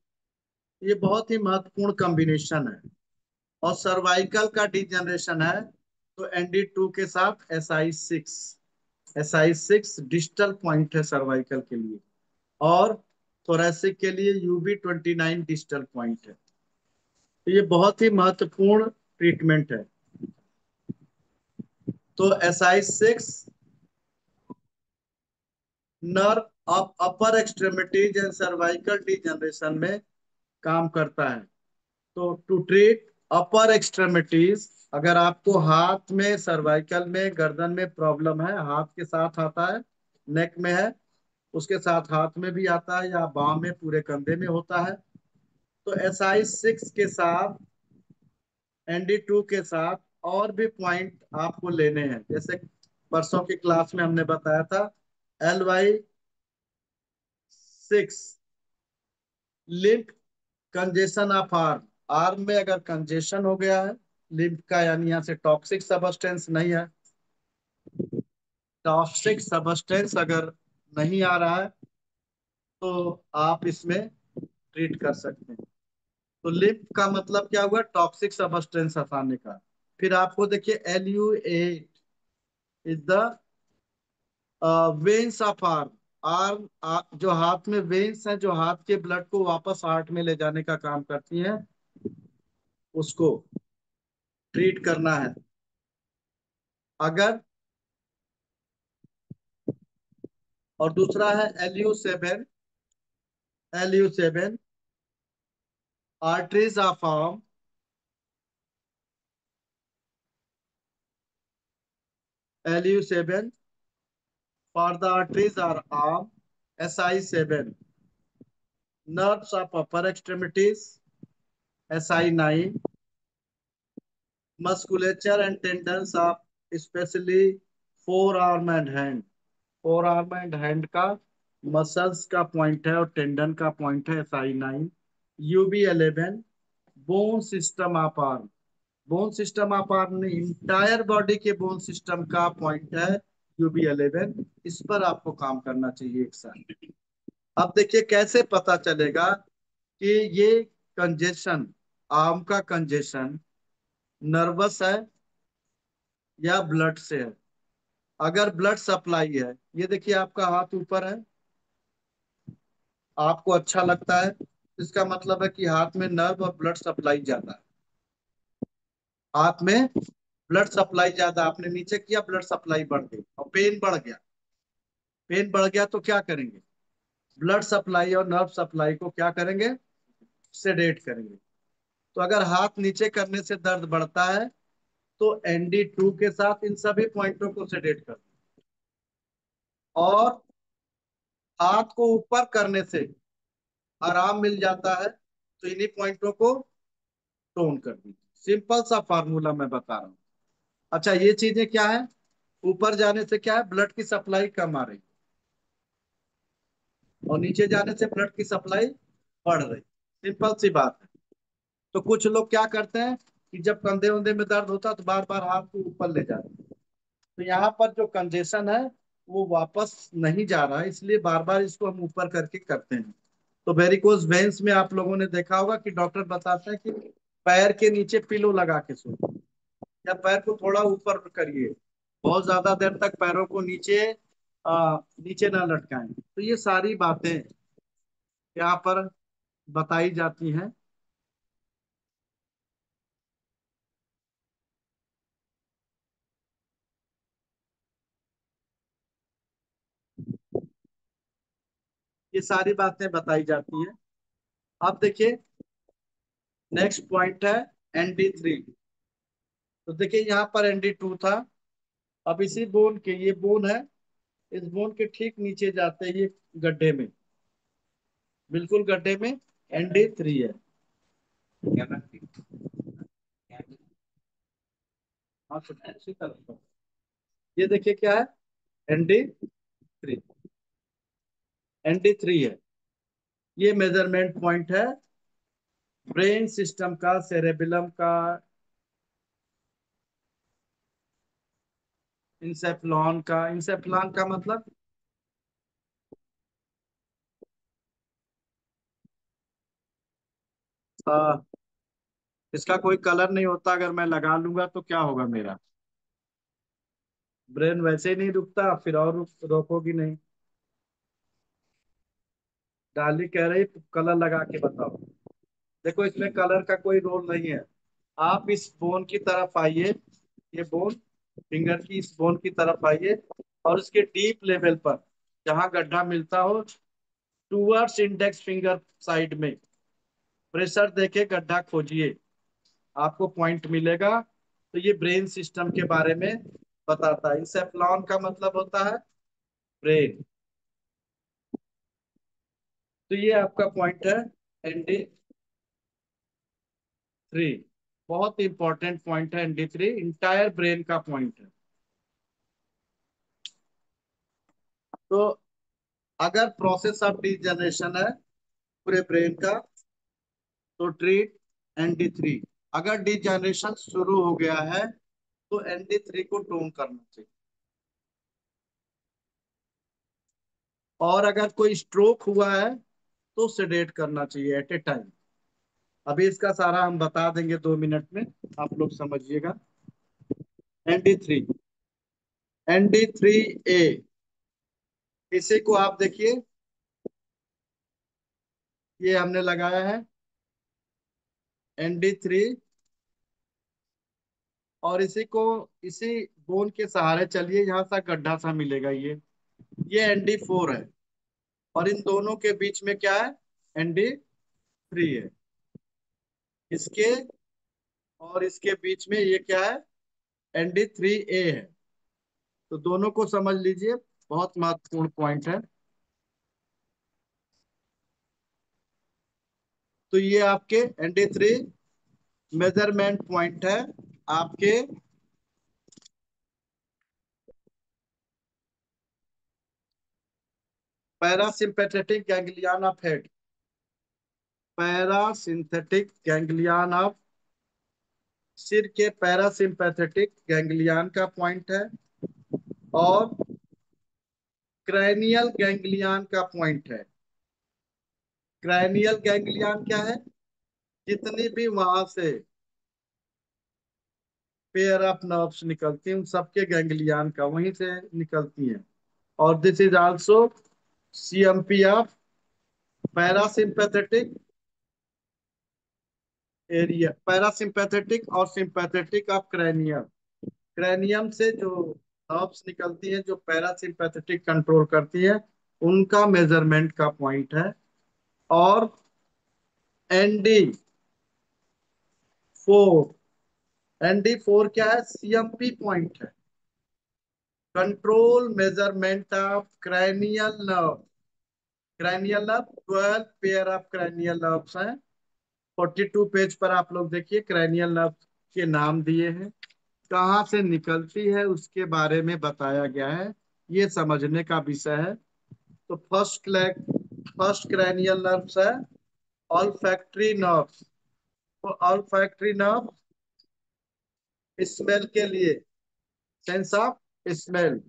ये बहुत ही महत्वपूर्ण कॉम्बिनेशन है। और सर्वाइकल का डिजनरेशन है तो ND2 के साथ SI6 डिस्टल पॉइंट है सर्वाइकल के लिए, और थोरेसिक के लिए UB29 डिस्टल पॉइंट है। तो ये बहुत ही महत्वपूर्ण ट्रीटमेंट है। तो SI6 nerve of upper extremities and cervical degeneration में काम करता है। तो टू ट्रीट अपर एक्सट्रीमिटीज, अगर आपको हाथ में, सर्वाइकल में, गर्दन में प्रॉब्लम है, हाथ के साथ आता है, नेक में है, उसके साथ हाथ में भी आता है, या बाह में, पूरे कंधे में होता है, तो SI6 के साथ, ND2 के साथ और भी पॉइंट आपको लेने हैं। जैसे परसों की क्लास में हमने बताया था, LY6 lymph congestion of arm. Arm में अगर कंजेशन हो गया है लिम्फ का, यानी यहाँ से टॉक्सिक सबस्टेंस नहीं है, टॉक्सिक सबस्टेंस अगर नहीं आ रहा है, तो आप इसमें ट्रीट कर सकते हैं। तो लिम्फ का मतलब क्या हुआ? टॉक्सिक सबस्टेंस हटाने का। फिर आपको देखिए LU8 is the veins of arm. जो हाथ में वेन्स हैं, जो हाथ के ब्लड को वापस हार्ट में ले जाने का काम करती हैं, उसको ट्रीट करना है। अगर, और दूसरा है LU7 arteries of arm, LU7 for the arteries are arm, SI7 nerves of upper extremities, SI9 musculature and tendons of especially forearm and hand। Forearm and hand का मसल्स का पॉइंट है और टेंडन का point है SI9। UB11 bone system of arm. Bone system of arm ने entire body के bone system का point है UB11। इस पर आपको काम करना चाहिए एक साथ। अब देखिए कैसे पता चलेगा कि ये कंजेशन, आर्म का कंजेशन नर्वस है या ब्लड से है। अगर ब्लड सप्लाई है, ये देखिए आपका हाथ ऊपर है, आपको अच्छा लगता है, इसका मतलब है कि हाथ में नर्व और ब्लड सप्लाई ज्यादा है। हाथ में ब्लड सप्लाई ज्यादा, आपने नीचे किया, ब्लड सप्लाई बढ़ गई और पेन बढ़ गया। पेन बढ़ गया तो क्या करेंगे? ब्लड सप्लाई और नर्व सप्लाई को क्या करेंगे? सेडेट करेंगे। तो अगर हाथ नीचे करने से दर्द बढ़ता है तो ND2 के साथ इन सभी पॉइंटों को सेडेट कर, और हाथ को ऊपर करने से आराम मिल जाता है, तो इन्हीं पॉइंटों को टोन कर दीजिए। सिंपल सा फार्मूला मैं बता रहा हूँ। अच्छा, ये चीजें क्या है? ऊपर जाने से क्या है? ब्लड की सप्लाई कम आ रही, और नीचे जाने से ब्लड की सप्लाई बढ़ रही। सिंपल सी बात है। तो कुछ लोग क्या करते हैं कि जब कंधे वंधे में दर्द होता है तो बार बार हाथ को ऊपर ले जाते हैं। तो यहाँ पर जो कंजेशन है वो वापस नहीं जा रहा है, इसलिए बार बार इसको हम ऊपर करके करते हैं। तो वेरिकोज वेन्स में आप लोगों ने देखा होगा कि डॉक्टर बताते हैं कि पैर के नीचे पिलो लगा के सो, या पैर को थोड़ा ऊपर करिए, बहुत ज्यादा देर तक पैरों को नीचे ना लटकाएं। तो ये सारी बातें यहाँ पर बताई जाती हैं। ये सारी बातें बताई जाती है। अब देखिए, नेक्स्ट पॉइंट है ND3। तो देखिए यहाँ पर ND2 था। अब इसी बोन के, ये बोन है, इस बोन के ठीक नीचे जाते हैं ये गड्ढे में, बिल्कुल गड्ढे में ND3 है। हाँ, तो ऐसी तरह ये देखिए क्या है, ND3। ND3 है, ये मेजरमेंट पॉइंट है ब्रेन सिस्टम का, सेरेबेलम का, इंसेफ्लॉन का मतलब आ, इसका कोई कलर नहीं होता, अगर मैं लगा लूंगा तो क्या होगा मेरा, ब्रेन वैसे ही नहीं रुकता, फिर और रोकोगी नहीं। डाली कह रही कलर लगा के बताओ। देखो इसमें कलर का कोई रोल नहीं है। आप इस बोन की तरफ आइए, ये बोन, फिंगर की इस बोन की तरफ आइए, और उसके डीप लेवल पर जहां गड्ढा मिलता हो, टूवर्ड्स इंडेक्स फिंगर साइड में प्रेशर देके गड्ढा खोजिए, आपको पॉइंट मिलेगा। तो ये ब्रेन सिस्टम के बारे में बताता है। इंसेफ्लॉन का मतलब होता है ब्रेन। तो ये आपका पॉइंट है ND3। बहुत इंपॉर्टेंट पॉइंट है ND3, इंटायर ब्रेन का पॉइंट है। तो अगर प्रोसेस ऑफ डिजनरेशन है पूरे ब्रेन का, तो ट्रीट ND3। अगर डिजनरेशन शुरू हो गया है तो ND3 को टोन करना चाहिए। और अगर कोई स्ट्रोक हुआ है तो सेडेट करना चाहिए एट ए टाइम। अभी इसका सारा हम बता देंगे 2 मिनट में, आप लोग समझिएगा। ND3, ND3A, इसी को आप देखिए, ये हमने लगाया है ND3, और इसी बोन के सहारे चलिए, यहाँ सा गड्ढा सा मिलेगा, ये ND4 है, और इन दोनों के बीच में क्या है, ND3 है। इसके और इसके बीच में ये क्या है, ND3A है। तो दोनों को समझ लीजिए, बहुत महत्वपूर्ण पॉइंट है। तो ये आपके ND3 मेजरमेंट पॉइंट है आपके parasympathetic ganglion of head, parasympathetic ganglion of, सिर के पैरासिम्पेथेटिक गैंग्लियन का पॉइंट है, और क्रैनियल गैंग्लियन का पॉइंट है। क्रैनियल गैंग्लियन क्या है, जितनी भी वहां से पेयर ऑफ नर्व्स निकलती हैं उन सबके गैंग्लियन का वहीं से निकलती हैं। और this is also CMP of parasympathetic area, parasympathetic और सिंपैथेटिक ऑफ क्रैनियम। क्रैनियम से जो नर्व्स निकलती हैं जो पैरासिम्पेथेटिक कंट्रोल करती है, उनका मेजरमेंट का पॉइंट है। और ND4 क्या है, CMP पॉइंट है, control measurement of cranial nerve. Cranial nerve 12 pair of cranial nerves हैं। 42 पेज पर आप लोग देखिए, क्रैनियल नर्व के नाम दिए हैं, कहाँ से निकलती है उसके बारे में बताया गया है, ये समझने का विषय है। तो फर्स्ट क्रैनियल नर्व्स है ऑल्फैक्टरी नर्व्स। तो ऑल्फैक्टरी नर्व स्मेल के लिए, सेंस ऑफ स्मेल,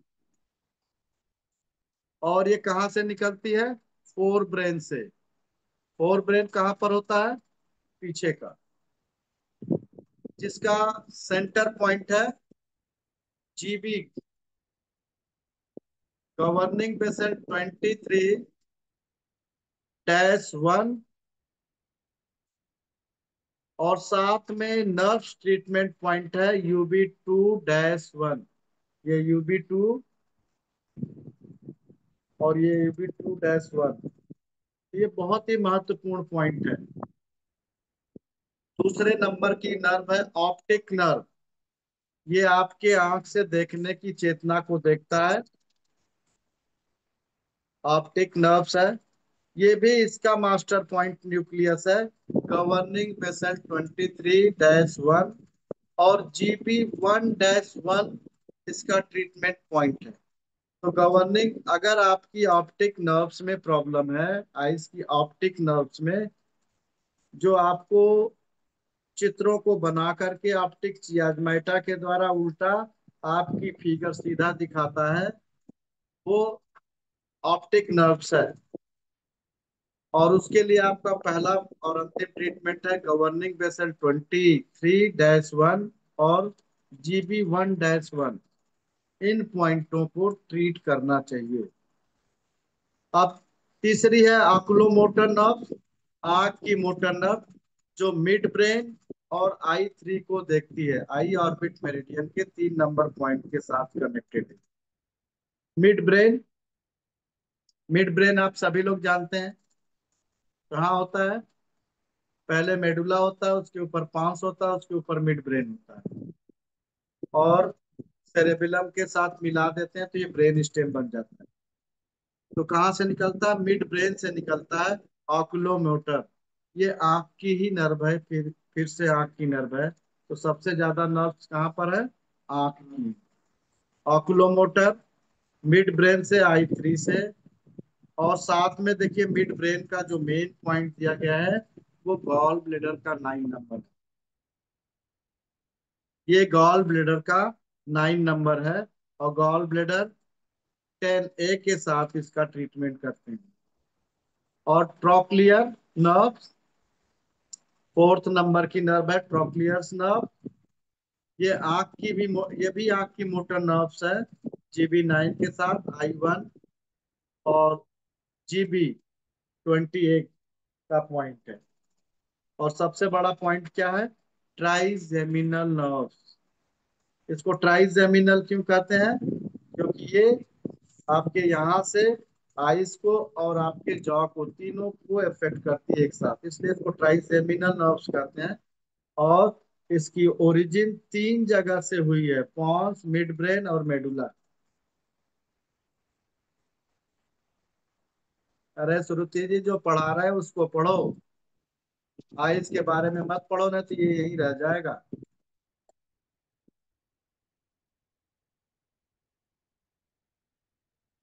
और ये कहाँ से निकलती है, फोर ब्रेन से। फोर ब्रेन कहाँ पर होता है, पीछे का, जिसका सेंटर पॉइंट है GB, गवर्निंग बेसल 23-1, और साथ में नर्व ट्रीटमेंट पॉइंट है UB2-1। ये UB2 और ये UB2-1। ये बहुत ही महत्वपूर्ण पॉइंट है। दूसरे नंबर की नर्व है ऑप्टिक नर्व। ये आपके आंख से देखने की चेतना को देखता है, ऑप्टिक नर्व्स है। ये भी इसका मास्टर पॉइंट न्यूक्लियस है, गवर्निंग वेसल 23-1 और GB1-1 इसका ट्रीटमेंट पॉइंट है। तो गवर्निंग, अगर आपकी ऑप्टिक नर्व्स में प्रॉब्लम है, आइस की ऑप्टिक नर्व्स में, जो आपको चित्रों को बना करके ऑप्टिक चियाजमाइटा के द्वारा उल्टा आपकी फिगर सीधा दिखाता है, वो ऑप्टिक नर्व्स है। और उसके लिए आपका पहला और अंतिम ट्रीटमेंट है गवर्निंग वेसल 23-1 और GB1-1। इन पॉइंटों को ट्रीट करना चाहिए। अब तीसरी है ऑकुलोमोटर नर्व, आंख की मोटर नर्व, जो मिड ब्रेन और I3 को देखती है, आई ऑर्बिट मेरिडियन के 3 नंबर पॉइंट के साथ कनेक्टेड है। मिड ब्रेन, मिड ब्रेन आप सभी लोग जानते हैं कहाँ होता है। पहले मेडुला होता है, उसके ऊपर पांस होता है, उसके ऊपर मिड ब्रेन होता है, और सेरेबेलम के साथ मिला देते हैं तो ये ब्रेन स्टेम बन जाता है। तो कहाँ से निकलता है? मिड ब्रेन से निकलता है ऑकुलोमोटर। ये आंख की ही नर्व है, फिर से आंख की नर्व है। तो सबसे ज्यादा नर्व कहाँ पर है? आंख की। ऑकुलोमोटर मिड ब्रेन से I3 से, और साथ में देखिए मिड ब्रेन का जो मेन पॉइंट दिया गया है वो गॉल ब्लेडर का 9 नंबर। ये गॉल ब्लेडर का 9 नंबर है, और गॉल ब्लेडर 10A के साथ इसका ट्रीटमेंट करते हैं। और ट्रोक्लियर नर्व, 4th नंबर की नर्व है ट्रोक्लियर्स नर्व। ये भी आंख की मोटर नर्व्स है, GB9 के साथ I1 और GB28 का पॉइंट है। और सबसे बड़ा पॉइंट क्या है? Trigeminal nerves. इसको ट्राइजेमिनल क्यों कहते हैं? क्योंकि ये आपके यहाँ से आइस को और आपके जॉ को, तीनों को इफेक्ट करती है एक साथ, इसलिए इसको ट्राइजेमिनल नर्व्स कहते हैं। और इसकी ओरिजिन 3 जगह से हुई है, पॉन्स, मिड ब्रेन और मेडुला। अरे श्रुति जी, जो पढ़ा रहे हैं उसको पढ़ो, आइस के बारे में मत पढ़ो, ना तो ये यही रह जाएगा।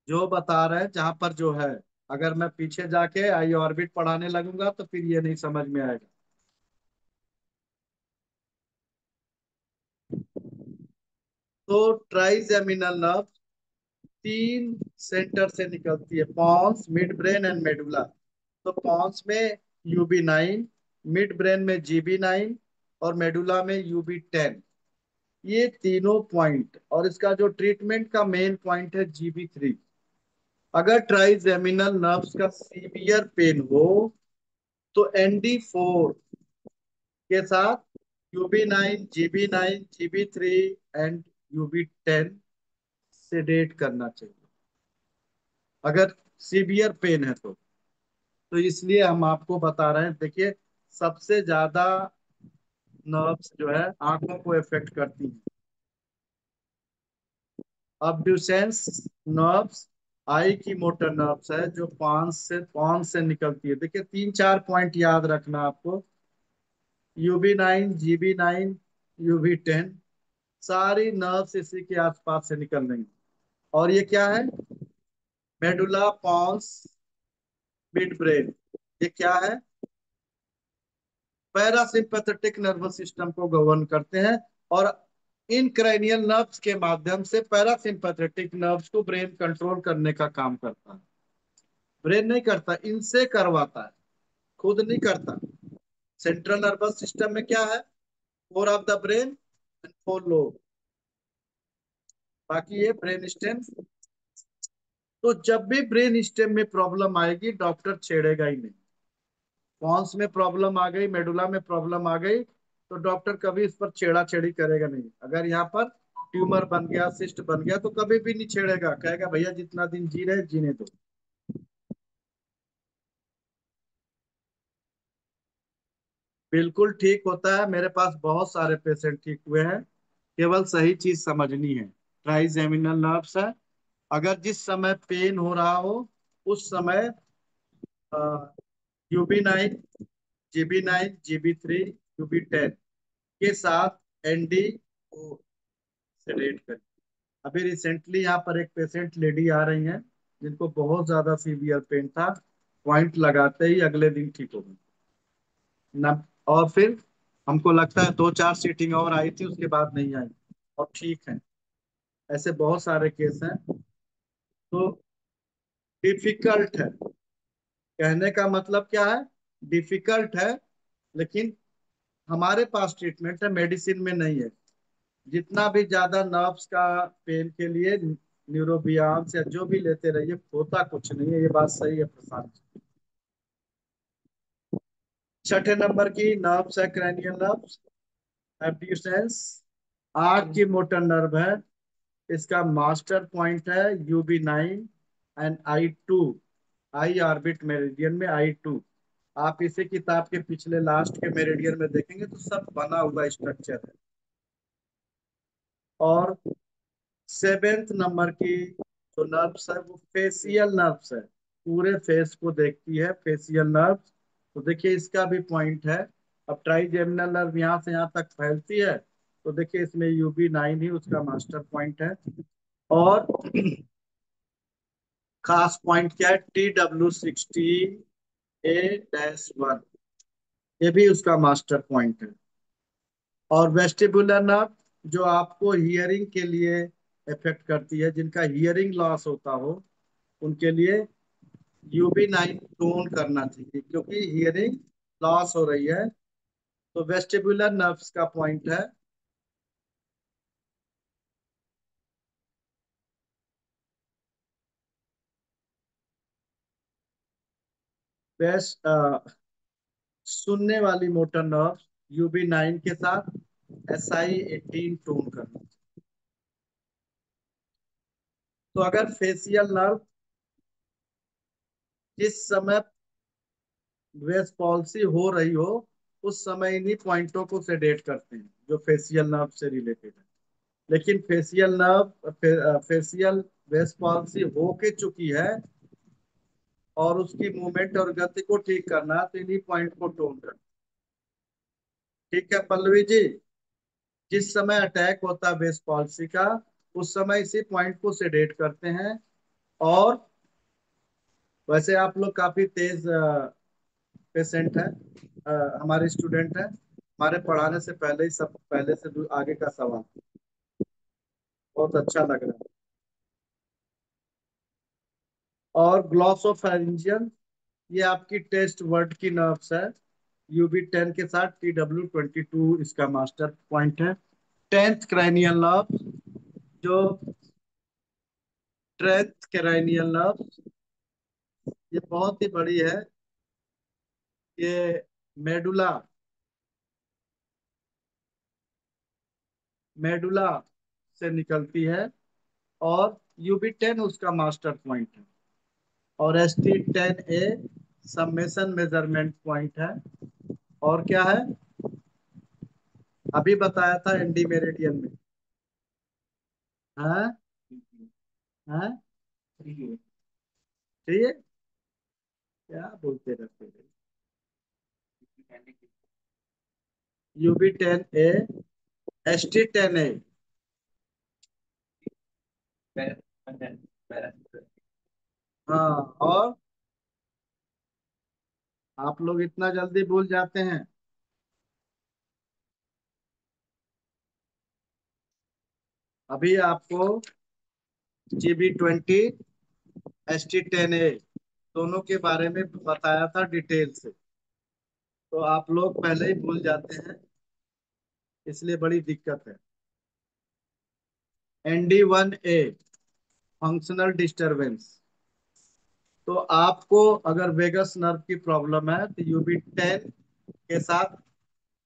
जो बता रहे हैं जहां पर जो है, अगर मैं पीछे जाके आई ऑर्बिट पढ़ाने लगूंगा तो फिर ये नहीं समझ में आएगा। तो ट्राइजेमिनल नर्व 3 सेंटर से निकलती है, pons, midbrain and medulla. तो पॉन्स में UB9, मिड ब्रेन में GB9 और मेडुला में UB10। ये तीनों पॉइंट, और इसका जो ट्रीटमेंट का मेन पॉइंट है GB3। अगर ट्राइजेमिनल नर्व्स का सीवियर पेन हो तो ND4 के साथ UB9, GB3 and UB10 sedate करना चाहिए, अगर सीवियर पेन है तो इसलिए हम आपको बता रहे हैं। देखिए, सबसे ज्यादा नर्व्स जो है आंखों को इफेक्ट करती हैं। अब्ड्यूसेंस नर्व्स आई की मोटर नर्व्स है, जो पांच से निकलती है। देखिए, 3-4 पॉइंट याद रखना आपको। UB9, GB9, UB10, सारी नर्व्स इसी के आसपास से निकल रही हैं। और ये क्या है? मेडुला, पॉन्स, मिड ब्रेन, ये क्या है? पैरासिम्पैथेटिक नर्वस सिस्टम को गवर्न करते हैं। और इन क्रैनियल नर्व्स के माध्यम से पैरासिम्पैथेटिक नर्व्स को ब्रेन कंट्रोल करने का काम करता है। ब्रेन नहीं करता, इनसे करवाता है, खुद नहीं करता। सेंट्रल नर्वस सिस्टम में क्या है? 4 of the brain and 4 lobe, बाकी ये ब्रेन स्टेम। तो जब भी ब्रेन स्टेम में प्रॉब्लम आएगी, डॉक्टर छेड़ेगा ही नहीं। पॉन्स में प्रॉब्लम आ गई, मेडुला में प्रॉब्लम आ गई, तो डॉक्टर कभी इस पर छेड़ा छेड़ी करेगा नहीं। अगर यहाँ पर ट्यूमर बन गया, सिस्ट बन गया, तो कभी भी नहीं छेड़ेगा, कहेगा भैया जितना दिन जी रहे जीने दो। बिल्कुल ठीक होता है, मेरे पास बहुत सारे पेशेंट ठीक हुए हैं। केवल सही चीज समझनी है। ट्राइजेमिनल नर्व्स है। अगर जिस समय पेन हो रहा हो उस समय UB9, GB9, GB3, UB10 के साथ ND को सेलेक्ट करें। अभी रिसेंटली यहाँ पर एक पेशेंट लेडी आ रही हैं जिनको बहुत ज्यादा सीवियर पेन था। पॉइंट लगाते ही अगले दिन ठीक हो गई ना। और फिर हमको लगता है 2-4 सीटिंग और आई थी, उसके बाद नहीं आई और ठीक है। ऐसे बहुत सारे केस हैं। तो डिफिकल्ट है, कहने का मतलब क्या है, डिफिकल्ट है, लेकिन हमारे पास ट्रीटमेंट है, मेडिसिन में नहीं है। जितना भी ज्यादा नर्व्स का पेन के लिए न्यूरोबियान्स या जो भी लेते रहिए, होता कुछ नहीं है। ये बात सही है प्रशांत जी। छठे नंबर की नर्व्स है क्रैनियल नर्व्स, एब्ड्यूसेंस। आठ की मोटर नर्व है। इसका मास्टर पॉइंट है UB9 and I2। I orbit meridian में I2। आप इसे किताब के पिछले लास्ट के मेरिडियन में देखेंगे तो सब बना हुआ स्ट्रक्चर है। और सेवेंथ नंबर की जो नर्व्स है वो फेसियल नर्व्स है। पूरे फेस को देखती है फेसियल नर्व्स। तो देखिए इसका भी पॉइंट है। अब ट्राइजेमिनल नर्व यहाँ से यहाँ तक फैलती है, तो देखिए इसमें UB9 ही उसका मास्टर पॉइंट है। और खास पॉइंट क्या है, TW16A-1, ये भी उसका मास्टर पॉइंट है। और वेस्टिबुलर नर्व जो आपको हियरिंग के लिए इफेक्ट करती है, जिनका हियरिंग लॉस होता हो उनके लिए UB9 टोन करना चाहिए, क्योंकि हियरिंग लॉस हो रही है। तो वेस्टिबुलर नर्व्स का पॉइंट है वेस्ट सुनने वाली मोटर नर्व UB9 के साथ SI18 टोन करना। तो अगर फेसियल नर्व जिस समय वेस पॉलिसी हो रही हो उस समय इन्हीं पॉइंटों को सेडेट करते हैं जो फेसियल नर्व से रिलेटेड है। लेकिन फेसियल नर्व फेसियल वेस पॉलिसी हो के चुकी है और उसकी मूवमेंट और गति को ठीक करना है, तो इन्हीं पॉइंट को टोन करना। ठीक है पल्लवी जी। जिस समय अटैक होता है वेस पॉलिसी का, उस समय इसी पॉइंट को सेडेट करते हैं। और वैसे आप लोग काफी तेज पेशेंट है, हमारे स्टूडेंट है। हमारे पढ़ाने से पहले ही सब पहले से आगे का सवाल, बहुत अच्छा लग रहा है। और ग्लॉसोफेरिंजियन, ये आपकी टेस्ट वर्ड की नर्व्स है। UB10 के साथ TW22 इसका मास्टर पॉइंट है। टेंथ क्रैनियल नर्व जो टेंथ क्रैनियल नर्व, ये बहुत ही बड़ी है। ये मेडुला मेडुला से निकलती है। और UB10 उसका मास्टर पॉइंट है। और ST10A सबमेशन मेजरमेंट पॉइंट है। और क्या है, अभी बताया था ND मेरिडियन में। हाँ हाँ, ठीक है। क्या बोलते रहते हैं। UB10A, ST10A। हाँ, और आप लोग इतना जल्दी भूल जाते हैं। अभी आपको GB20, ST10A दोनों के बारे में बताया था डिटेल से, तो आप लोग पहले ही भूल जाते हैं, इसलिए बड़ी दिक्कत है। ND1A functional disturbance. तो आपको अगर वेगस नर्व की प्रॉब्लम है तो UB10 के साथ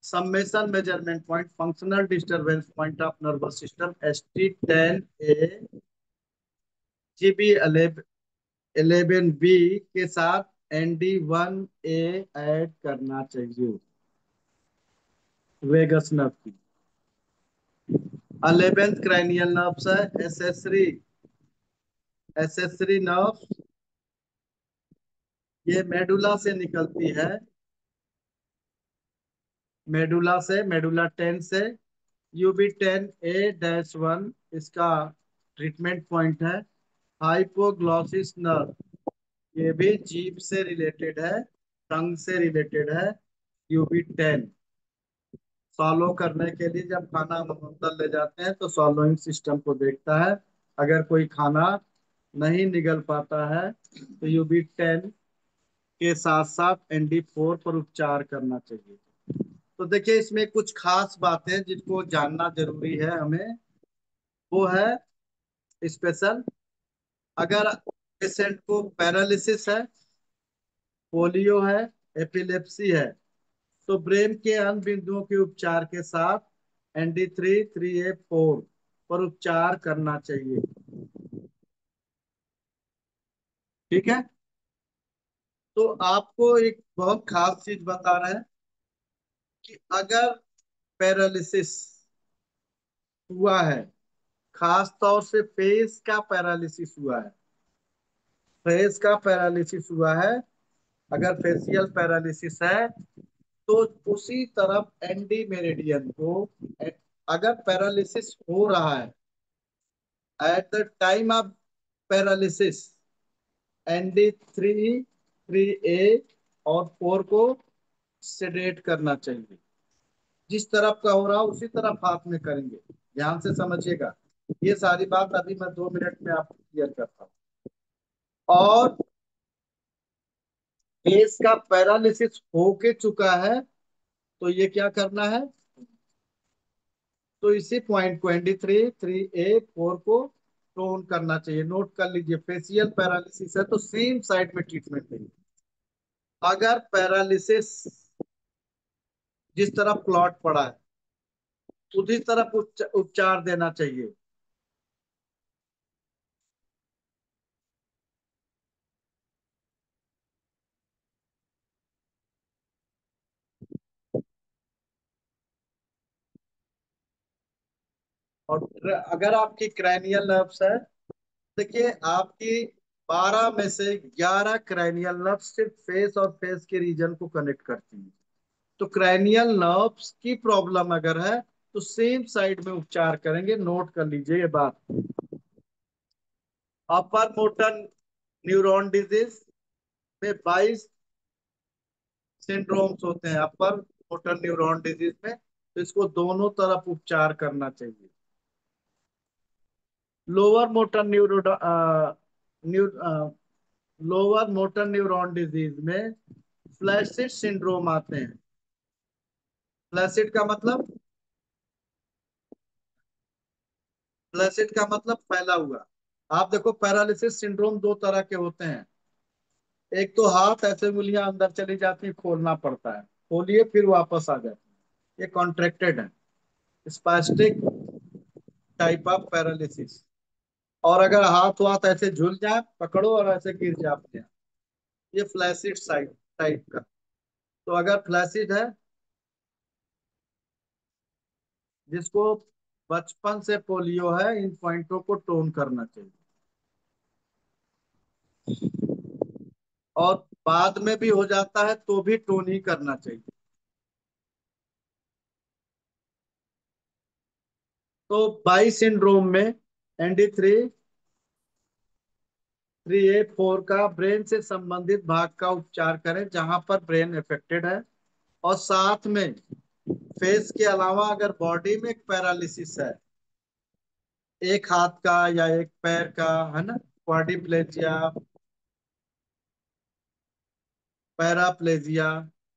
summation measurement point functional disturbance point of nervous system ST10A, GB11B के साथ ND1A ऐड करना चाहिए। वेगस नर्व की। 11th क्रैनियल नर्व्स है एसेसरी। एसेसरी नर्व ये मेडुला से निकलती है, मेडुला से, मेडुला 10 से। UB10A-1 इसका ट्रीटमेंट पॉइंट है। हाइपोग्लॉसिस नर्व ये भी जीभ से रिलेटेड है, टंग से रिलेटेड है। UB10 सॉलो करने के लिए जब खाना हम अंदर ले जाते हैं तो सॉलोइंग सिस्टम को देखता है। अगर कोई खाना नहीं निगल पाता है तो UB10 के साथ साथ ND4 पर उपचार करना चाहिए। तो देखिए इसमें कुछ खास बातें जिनको जानना जरूरी है हमें, वो है स्पेशल। अगर पेशेंट को पैरालिसिस है, पोलियो है, एपिलेप्सी है, तो ब्रेन के अन्य बिंदुओं के उपचार के साथ ND3 3A4 पर उपचार करना चाहिए। ठीक है। तो आपको एक बहुत खास चीज बता रहे हैं कि अगर पैरालिसिस हुआ है, खास तौर से फेस का पैरालिसिस हुआ है, फेस का पैरालिसिस हुआ है, अगर फेशियल पैरालिसिस है, तो उसी तरफ एंडी मेरिडियन को, अगर पैरालिसिस हो रहा है at the time of paralysis, ND3 3A और 4 को सेडेट करना चाहिए। जिस तरफ का हो रहा है उसी तरफ हाथ में करेंगे। ध्यान से समझिएगा, ये सारी बात अभी मैं 2 मिनट में आपको क्लियर करता हूँ। और फेस का पैरालिसिस होके चुका है तो ये क्या करना है, तो इसी पॉइंट को ND3 3A 4 को टोन करना चाहिए। नोट कर लीजिए, फेशियल पैरालिसिस है तो सेम साइड में ट्रीटमेंट देंगे। अगर पैरालिसिस जिस तरफ क्लॉट पड़ा है उसी तरफ उपचार देना चाहिए। और अगर आपकी क्रैनियल नर्व्स है, देखिए आपकी 12 में से 11 क्रैनियल नर्व सिर्फ फेस और फेस के रीजन को कनेक्ट करती है। तो क्रैनियल नर्व्स की प्रॉब्लम अगर है तो सेम साइड में उपचार करेंगे। नोट कर लीजिए ये बात। अपर मोटर न्यूरॉन डिजीज में 22 सिंड्रोम्स होते हैं अपर मोटर न्यूरॉन डिजीज में, तो इसको दोनों तरफ उपचार करना चाहिए। Lower motor new lower motor neuron disease में फ्लैसिड सिंड्रोम आते हैं। फ्लैसिड का मतलब, फ्लैसिड का मतलब फैला हुआ। आप देखो पैरालिसिस सिंड्रोम दो तरह के होते हैं। एक तो हाथ ऐसे उंगलियां अंदर चली जाती है, खोलना पड़ता है, खोलिए फिर वापस आ जाती है, ये कॉन्ट्रैक्टेड है, स्पास्टिक टाइप ऑफ पैरालिसिस। और अगर हाथ वाथ ऐसे झूल जाए, पकड़ो और ऐसे गिर जाए अपने आप, ये फ्लैसिड साइड टाइप का। तो अगर फ्लैसिड है, जिसको बचपन से पोलियो है, इन पॉइंटों को टोन करना चाहिए। और बाद में भी हो जाता है तो भी टोन ही करना चाहिए। तो बाई सिंड्रोम में ND3 3A 4 का ब्रेन से संबंधित भाग का उपचार करें जहां पर ब्रेन अफेक्टेड है। और साथ में फेस के अलावा अगर बॉडी में पैरालिसिस है, एक हाथ का या एक पैर का, है ना, क्वाड्रिप्लेजिया, पैराप्लेजिया,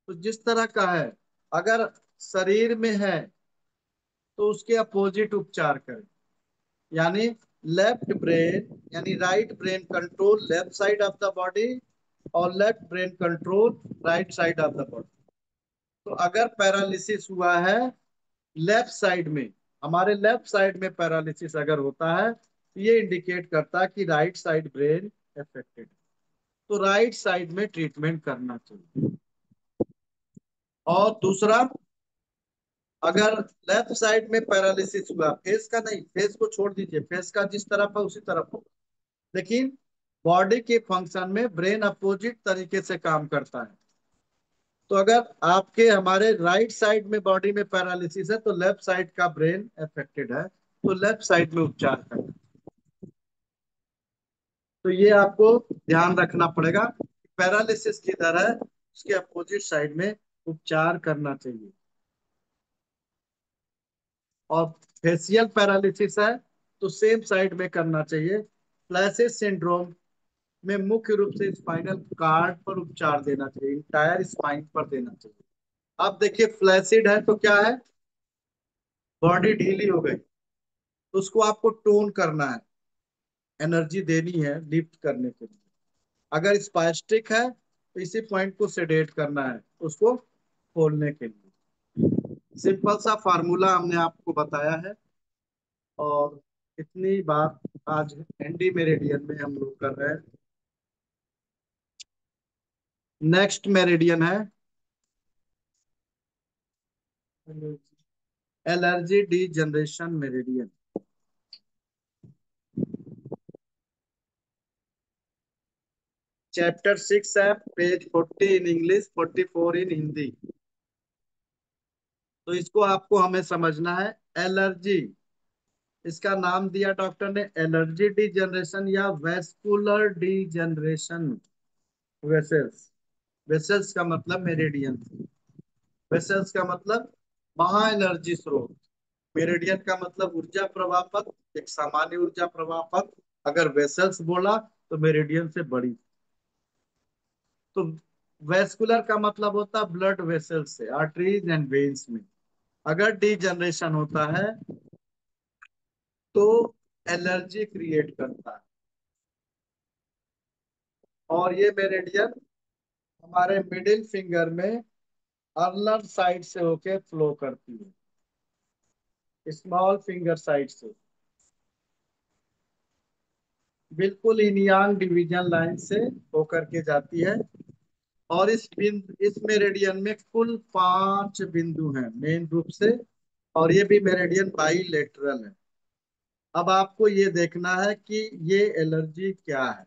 तो जिस तरह का है, अगर शरीर में है तो उसके अपोजिट उपचार करें। यानी लेफ्ट ब्रेन यानी right brain control left side of the body और left brain control right side of the body. तो अगर पैरालिसिस हुआ है लेफ्ट साइड में, हमारे लेफ्ट साइड में पैरालिसिस अगर होता है तो ये इंडिकेट करता है कि राइट साइड ब्रेन अफेक्टेड, तो राइट साइड में ट्रीटमेंट करना चाहिए। और दूसरा, अगर लेफ्ट साइड में पैरालिसिस हुआ, फेस का नहीं, फेस को छोड़ दीजिए, फेस का जिस तरफ है उसी तरफ हो, लेकिन बॉडी के फंक्शन में ब्रेन अपोजिट तरीके से काम करता है। तो अगर आपके हमारे राइट साइड में बॉडी में पैरालिसिस है तो लेफ्ट साइड का ब्रेन अफेक्टेड है, तो लेफ्ट साइड में उपचार करना। तो ये आपको ध्यान रखना पड़ेगा, पैरालिसिस किधर है उसके अपोजिट साइड में उपचार करना चाहिए। और फेशियल पैरालिसिस है तो सेम साइड में करना चाहिए। फ्लैसिस सिंड्रोम में मुख्य रूप से स्पाइनल कार्ड पर उपचार देना चाहिए, इंटायर स्पाइन पर देना चाहिए। अब देखिए फ्लैसिड है तो क्या है, बॉडी ढीली हो गई, तो उसको आपको टोन करना है, एनर्जी देनी है लिफ्ट करने के लिए। अगर स्पास्टिक है तो इसी पॉइंट को सेडेट करना है, उसको खोलने के लिए। सिंपल सा फार्मूला हमने आपको बताया है। और इतनी बात आज एंडी मेरिडियन में हम लोग कर रहे हैं। नेक्स्ट मेरिडियन है allergy D generation meridian. Chapter 6 है, पेज 40 इन इंग्लिश, 44 इन हिंदी। तो इसको आपको हमें समझना है। एलर्जी, इसका नाम दिया डॉक्टर ने एलर्जी डी जनरेशन या vascular D generation. Vessels, vessels का मतलब मेरिडियन, वेसल्स का मतलब महा एनर्जी स्रोत, मेरिडियन का मतलब ऊर्जा प्रवाह पथ, एक सामान्य ऊर्जा प्रवाह पथ। अगर वेसल्स बोला तो मेरिडियन से बड़ी। तो वेस्कुलर का मतलब होता है ब्लड वेसल्स से, आर्टरीज एंड वेन्स में। अगर डी जनरेशन होता है तो एलर्जी क्रिएट करता है। और ये मेरिडियन हमारे मिडिल फिंगर में अर्लर साइड से होके फ्लो करती है, स्मॉल फिंगर साइड से, बिल्कुल इनियांग डिवीजन लाइन से होकर के जाती है। और इस मेरिडियन में कुल 5 बिंदु हैं मेन रूप से। और ये भी मेरिडियन बाईलेटरल है। अब आपको ये देखना है कि ये एलर्जी क्या है।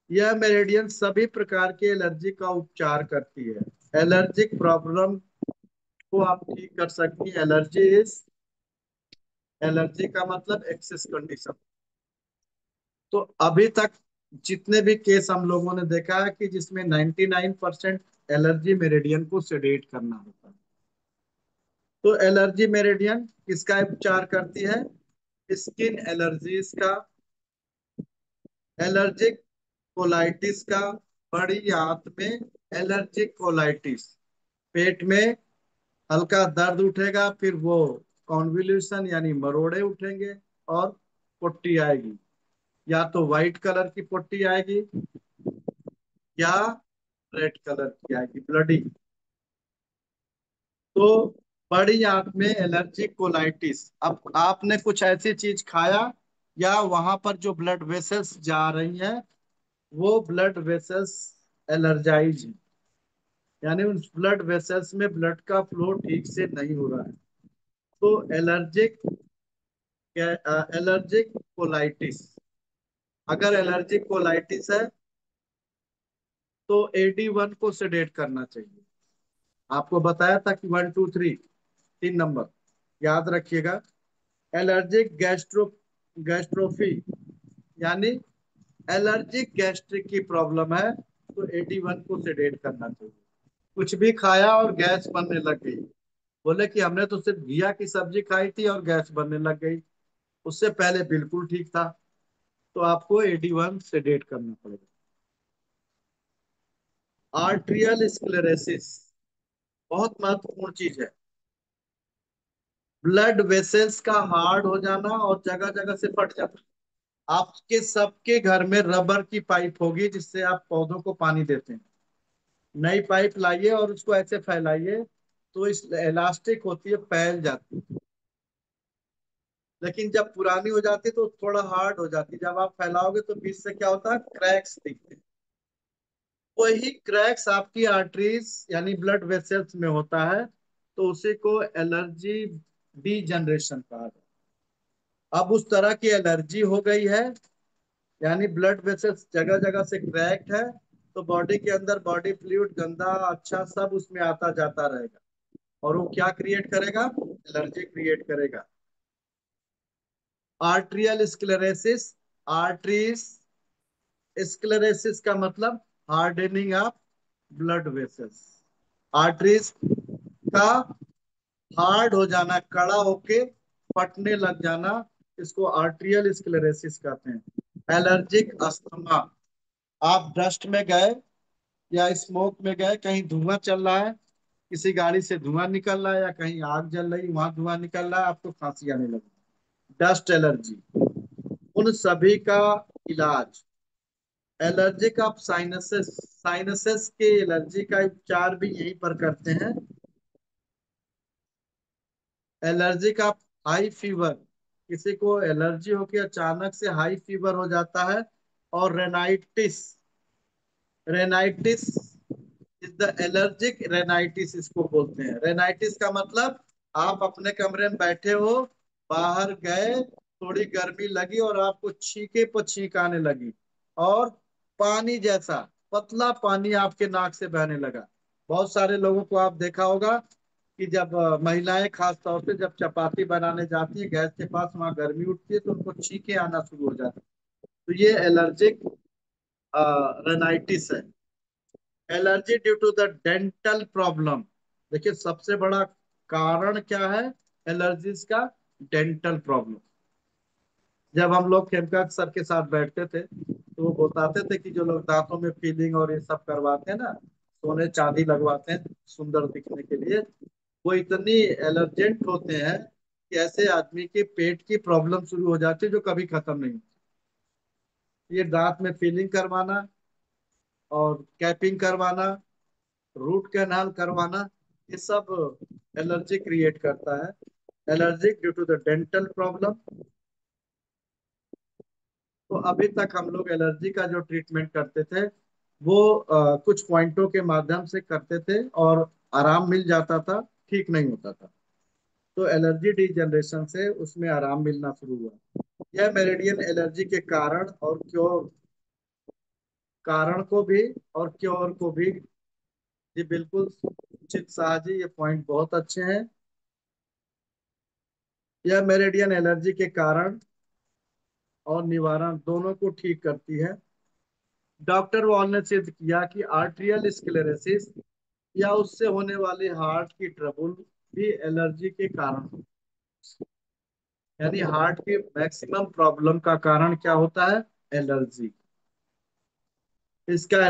यह मेरिडियन सभी प्रकार की एलर्जी का उपचार करती है। एलर्जिक प्रॉब्लम को आप ठीक कर सकती हैं। एलर्जी इज, एलर्जी का मतलब एक्सेस कंडीशन। तो अभी तक जितने भी केस हम लोगों ने देखा है कि जिसमें 99% एलर्जी मेरिडियन को सेडेट करना होता है। तो एलर्जी मेरिडियन किसका उपचार करती है? स्किन एलर्जीज का, एलर्जिक कोलाइटिस का, बड़ी आंत में एलर्जिक कोलाइटिस, पेट में हल्का दर्द उठेगा, फिर वो कॉन्वोल्यूशन यानी मरोड़े उठेंगे और पुट्टी आएगी, या तो व्हाइट कलर की पुट्टी आएगी या रेड कलर की आएगी, ब्लडी। तो बड़ी आंत में एलर्जिक कोलाइटिस, अब आपने कुछ ऐसी चीज खाया या वहां पर जो ब्लड वेसल्स जा रही हैं वो ब्लड वेसल्स एलर्जाइज, यानी उन ब्लड वेसल्स में ब्लड का फ्लो ठीक से नहीं हो रहा है। तो एलर्जिक, एलर्जिक कोलाइटिस, अगर एलर्जिक कोलाइटिस है तो AD1 को सेडेट करना चाहिए। आपको बताया था कि 1 2 3, 3 नंबर याद रखिएगा। एलर्जिक गैस्ट्रोफी यानी एलर्जिक गैस्ट्रिक की प्रॉब्लम है तो AD1 को सेडेट करना चाहिए। कुछ भी खाया और गैस बनने लग गई, बोले कि हमने तो सिर्फ घिया की सब्जी खाई थी और गैस बनने लग गई, उससे पहले बिल्कुल ठीक था, तो आपको AD1 सेडेट करना पड़ेगा। आर्ट्रियल स्क्लेरोसिस बहुत महत्वपूर्ण चीज है। ब्लड वेसल्स का हार्ड हो जाना और जगह जगह से फट जाना। आपके सबके घर में रबर की पाइप होगी जिससे आप पौधों को पानी देते हैं। नई पाइप लाइए और उसको ऐसे फैलाइए तो इस इलास्टिक होती है, फैल जाती है। लेकिन जब पुरानी हो जाती है तो थोड़ा हार्ड हो जाती है, जब आप फैलाओगे तो बीच से क्या होता है, क्रैक्स दिखते हैं। वही क्रैक्स आपकी आर्टरीज यानी ब्लड वेसल्स में होता है, तो उसी को एलर्जी डी जनरेशन कहा जाता है। अब उस तरह की एलर्जी हो गई है, यानी ब्लड वेसल्स जगह जगह से क्रैक्ड है, तो बॉडी के अंदर बॉडी फ्लूइड गंदा अच्छा सब उसमें आता जाता रहेगा, और वो क्या क्रिएट करेगा, एलर्जी क्रिएट करेगा। आर्ट्रियल स्क्लेरेसिस, आर्टरीज स्क्लेरेसिस का मतलब hardening of blood vessels, arteries का हार्ड हो जाना, कड़ा होके फटने लग जाना, इसको आर्ट्रियल स्क्लेरेसिस कहते हैं। एलर्जिक अस्थमा, आप डस्ट में गए या स्मोक में गए, कहीं धुआं चल रहा है, किसी गाड़ी से धुआं निकल रहा है, या कहीं आग जल रही वहां धुआं निकल रहा है, आपको खांसी आने लगी, डस्ट एलर्जी। उन सभी का इलाज, एलर्जिक ऑफ साइनसेस, साइनसेस के एलर्जी का उपचार भी यहीं पर करते हैं। एलर्जिक ऑफ हाई फीवर, किसी को एलर्जी होकर अचानक से हाई फीवर हो जाता है। और rhinitis, rhinitis is the allergic rhinitis इसको बोलते हैं। रेनाइटिस का मतलब आप अपने कमरे में बैठे हो, बाहर गए, थोड़ी गर्मी लगी और आपको छींके पर छींक आने लगी, और पानी जैसा पतला पानी आपके नाक से बहने लगा। बहुत सारे लोगों को आप देखा होगा कि जब महिलाएं खास तौर से जब चपाती बनाने जाती है गैस के पास, वहां गर्मी उठती है तो उनको छींके आना शुरू हो जाता है, तो ये एलर्जिक रेनाइटिस है। Allergy due to the dental problem, देखिए सबसे बड़ा कारण क्या है एलर्जीज का, डेंटल प्रॉब्लम। जब हम लोग खेमका सर के साथ बैठते थे तो वो बताते थे कि जो लोग दांतों में फीलिंग और ये सब करवाते हैं ना, सोने चांदी लगवाते हैं सुंदर दिखने के लिए, वो इतनी एलर्जेंट होते हैं कि ऐसे आदमी के पेट की प्रॉब्लम शुरू हो जाती है जो कभी खत्म नहीं होती। ये दांत में फीलिंग करवाना और कैपिंग करवाना, रूट कैनाल करवाना, ये सब एलर्जी क्रिएट करता है। Allergic due to the dental problem. तो अभी तक हम लोग एलर्जी का जो ट्रीटमेंट करते थे वो कुछ पॉइंटों के माध्यम से करते थे और आराम मिल जाता था, ठीक नहीं होता था। तो एलर्जी डिजनरेशन से उसमें आराम मिलना शुरू हुआ। यह मेरिडियन एलर्जी के कारण और क्योर, कारण को भी और क्योर को भी, जी बिल्कुल उचित शाह जी, ये पॉइंट बहुत अच्छे हैं। यह मेरिडियन एलर्जी के कारण और निवारण दोनों को ठीक करती है। डॉक्टर वॉल ने सिद्ध किया कि आर्ट्रियल स्क्लेरोसिस या उससे होने वाली हार्ट की ट्रबल भी एलर्जी के कारण होती है। यानी हार्ट की मैक्सिमम प्रॉब्लम का कारण क्या होता है, एलर्जी। इसका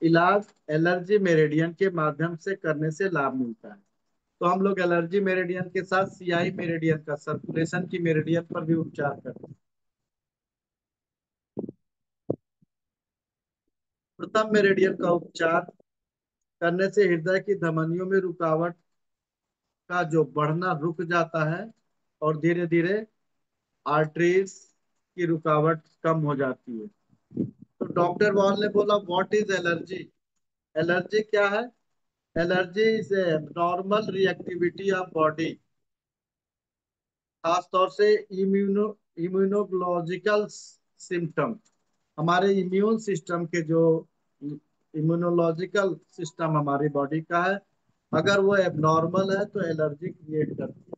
इलाज एलर्जी मेरिडियन के माध्यम से करने से लाभ मिलता है। तो हम लोग एलर्जी मेरिडियन के साथ सीआई मेरिडियन का, सर्कुलेशन की मेरिडियन पर भी उपचार करते हैं। प्रथम मेरिडियन का उपचार करने से हृदय की धमनियों में रुकावट का जो बढ़ना रुक जाता है, और धीरे धीरे आर्टरीज की रुकावट कम हो जाती है। तो डॉक्टर वॉल ने बोला व्हाट इज एलर्जी, एलर्जी क्या है, allergy is normal reactivity of body, खास तौर से इम्यूनोलॉजिकल सिम्टम, हमारे इम्यून सिस्टम के जो इम्यूनोलॉजिकल सिस्टम हमारी बॉडी का है, अगर वो एबनॉर्मल है तो एलर्जी क्रिएट करती है।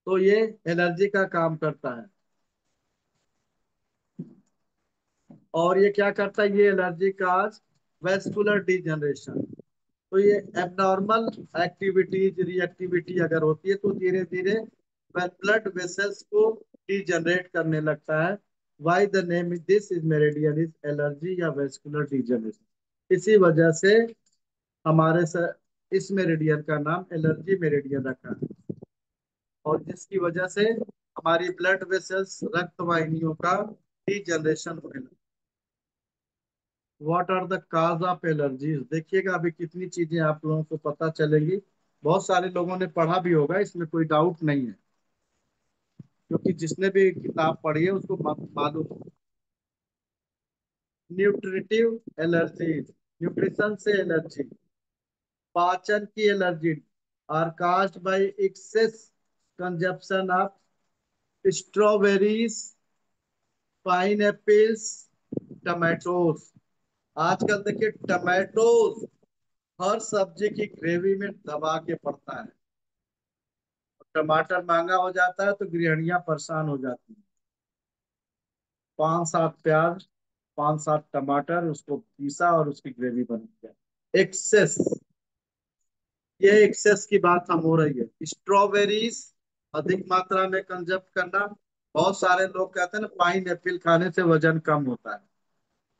तो ये एलर्जी का काम करता है। और ये क्या करता है, ये एलर्जी काज वेस्कुलर डिजनरेशन। तो ये एबनॉर्मल एक्टिविटीज रिएक्टिविटी अगर होती है तो धीरे धीरे ब्लड वेसल्स को डिजनरेट करने लगता है। Why the name is this is meridian is allergy या वेस्कुलर डिजनरेशन, इसी वजह से हमारे इस मेरिडियन का नाम एलर्जी मेरिडियन रखा है, और जिसकी वजह से हमारी ब्लड वेसल्स रक्त वाहिनियों का डिजनरेशन होने लगता है। What are the cause of allergies, देखिएगा अभी कितनी चीजें आप लोगों को पता चलेगी, बहुत सारे लोगों ने पढ़ा भी होगा, इसमें कोई डाउट नहीं है। क्योंकि जिसने भी किताब पढ़ी है उसको मालूम है। न्यूट्रिटिव एलर्जी, न्यूट्रिशन से एलर्जी, पाचन की allergy are caused by excess consumption of strawberries, pineapples, tomatoes. आजकल देखिए टमाटोज हर सब्जी की ग्रेवी में दबा के पड़ता है। टमाटर महंगा हो जाता है तो गृहणियां परेशान हो जाती हैं। 5-7 प्याज, 5-7 टमाटर, उसको पीसा और उसकी ग्रेवी बन गया। एक्सेस, ये एक्सेस की बात हम हो रही है। स्ट्रॉबेरीज अधिक मात्रा में कंजप्ट करना। बहुत सारे लोग कहते हैं ना पाइन एप्पल खाने से वजन कम होता है,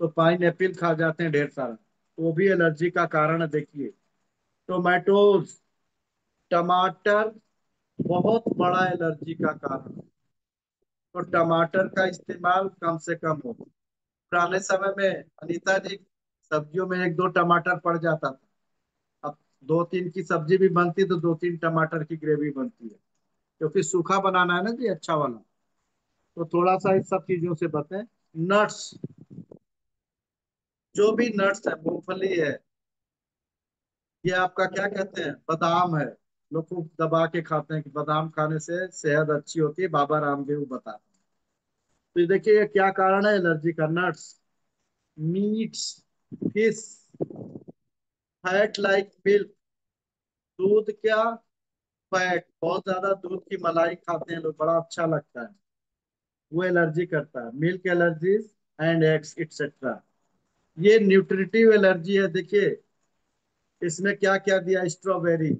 तो पाइन एप्पल खा जाते हैं ढेर सारा, वो भी एलर्जी का कारण है। देखिए टोमेटोज, टमाटर बहुत बड़ा एलर्जी का कारण है। तो टमाटर का इस्तेमाल कम से कम हो। पुराने समय में अनीता जी सब्जियों में 1-2 टमाटर पड़ जाता था। अब 2-3 की सब्जी भी बनती तो 2-3 टमाटर की ग्रेवी बनती है, क्योंकि सूखा बनाना है ना जी अच्छा वाला। तो थोड़ा सा इस सब चीजों से बचें। नट्स, जो भी नट्स है, मूंगफली है, ये आपका क्या कहते हैं, बादाम है। लोग खूब दबा के खाते हैं कि बादाम खाने से सेहत अच्छी होती है, बाबा रामदेव बताते हैं। तो ये देखिए ये क्या कारण है एलर्जी का। Nuts, meets, fish, fat like milk, दूध क्या, फैट, बहुत ज्यादा दूध की मलाई खाते हैं लोग, बड़ा अच्छा लगता है, वो एलर्जी करता है। Milk allergies and eggs etcetera. ये न्यूट्रिटिव एलर्जी है। देखिए इसमें क्या क्या दिया, स्ट्रॉबेरी,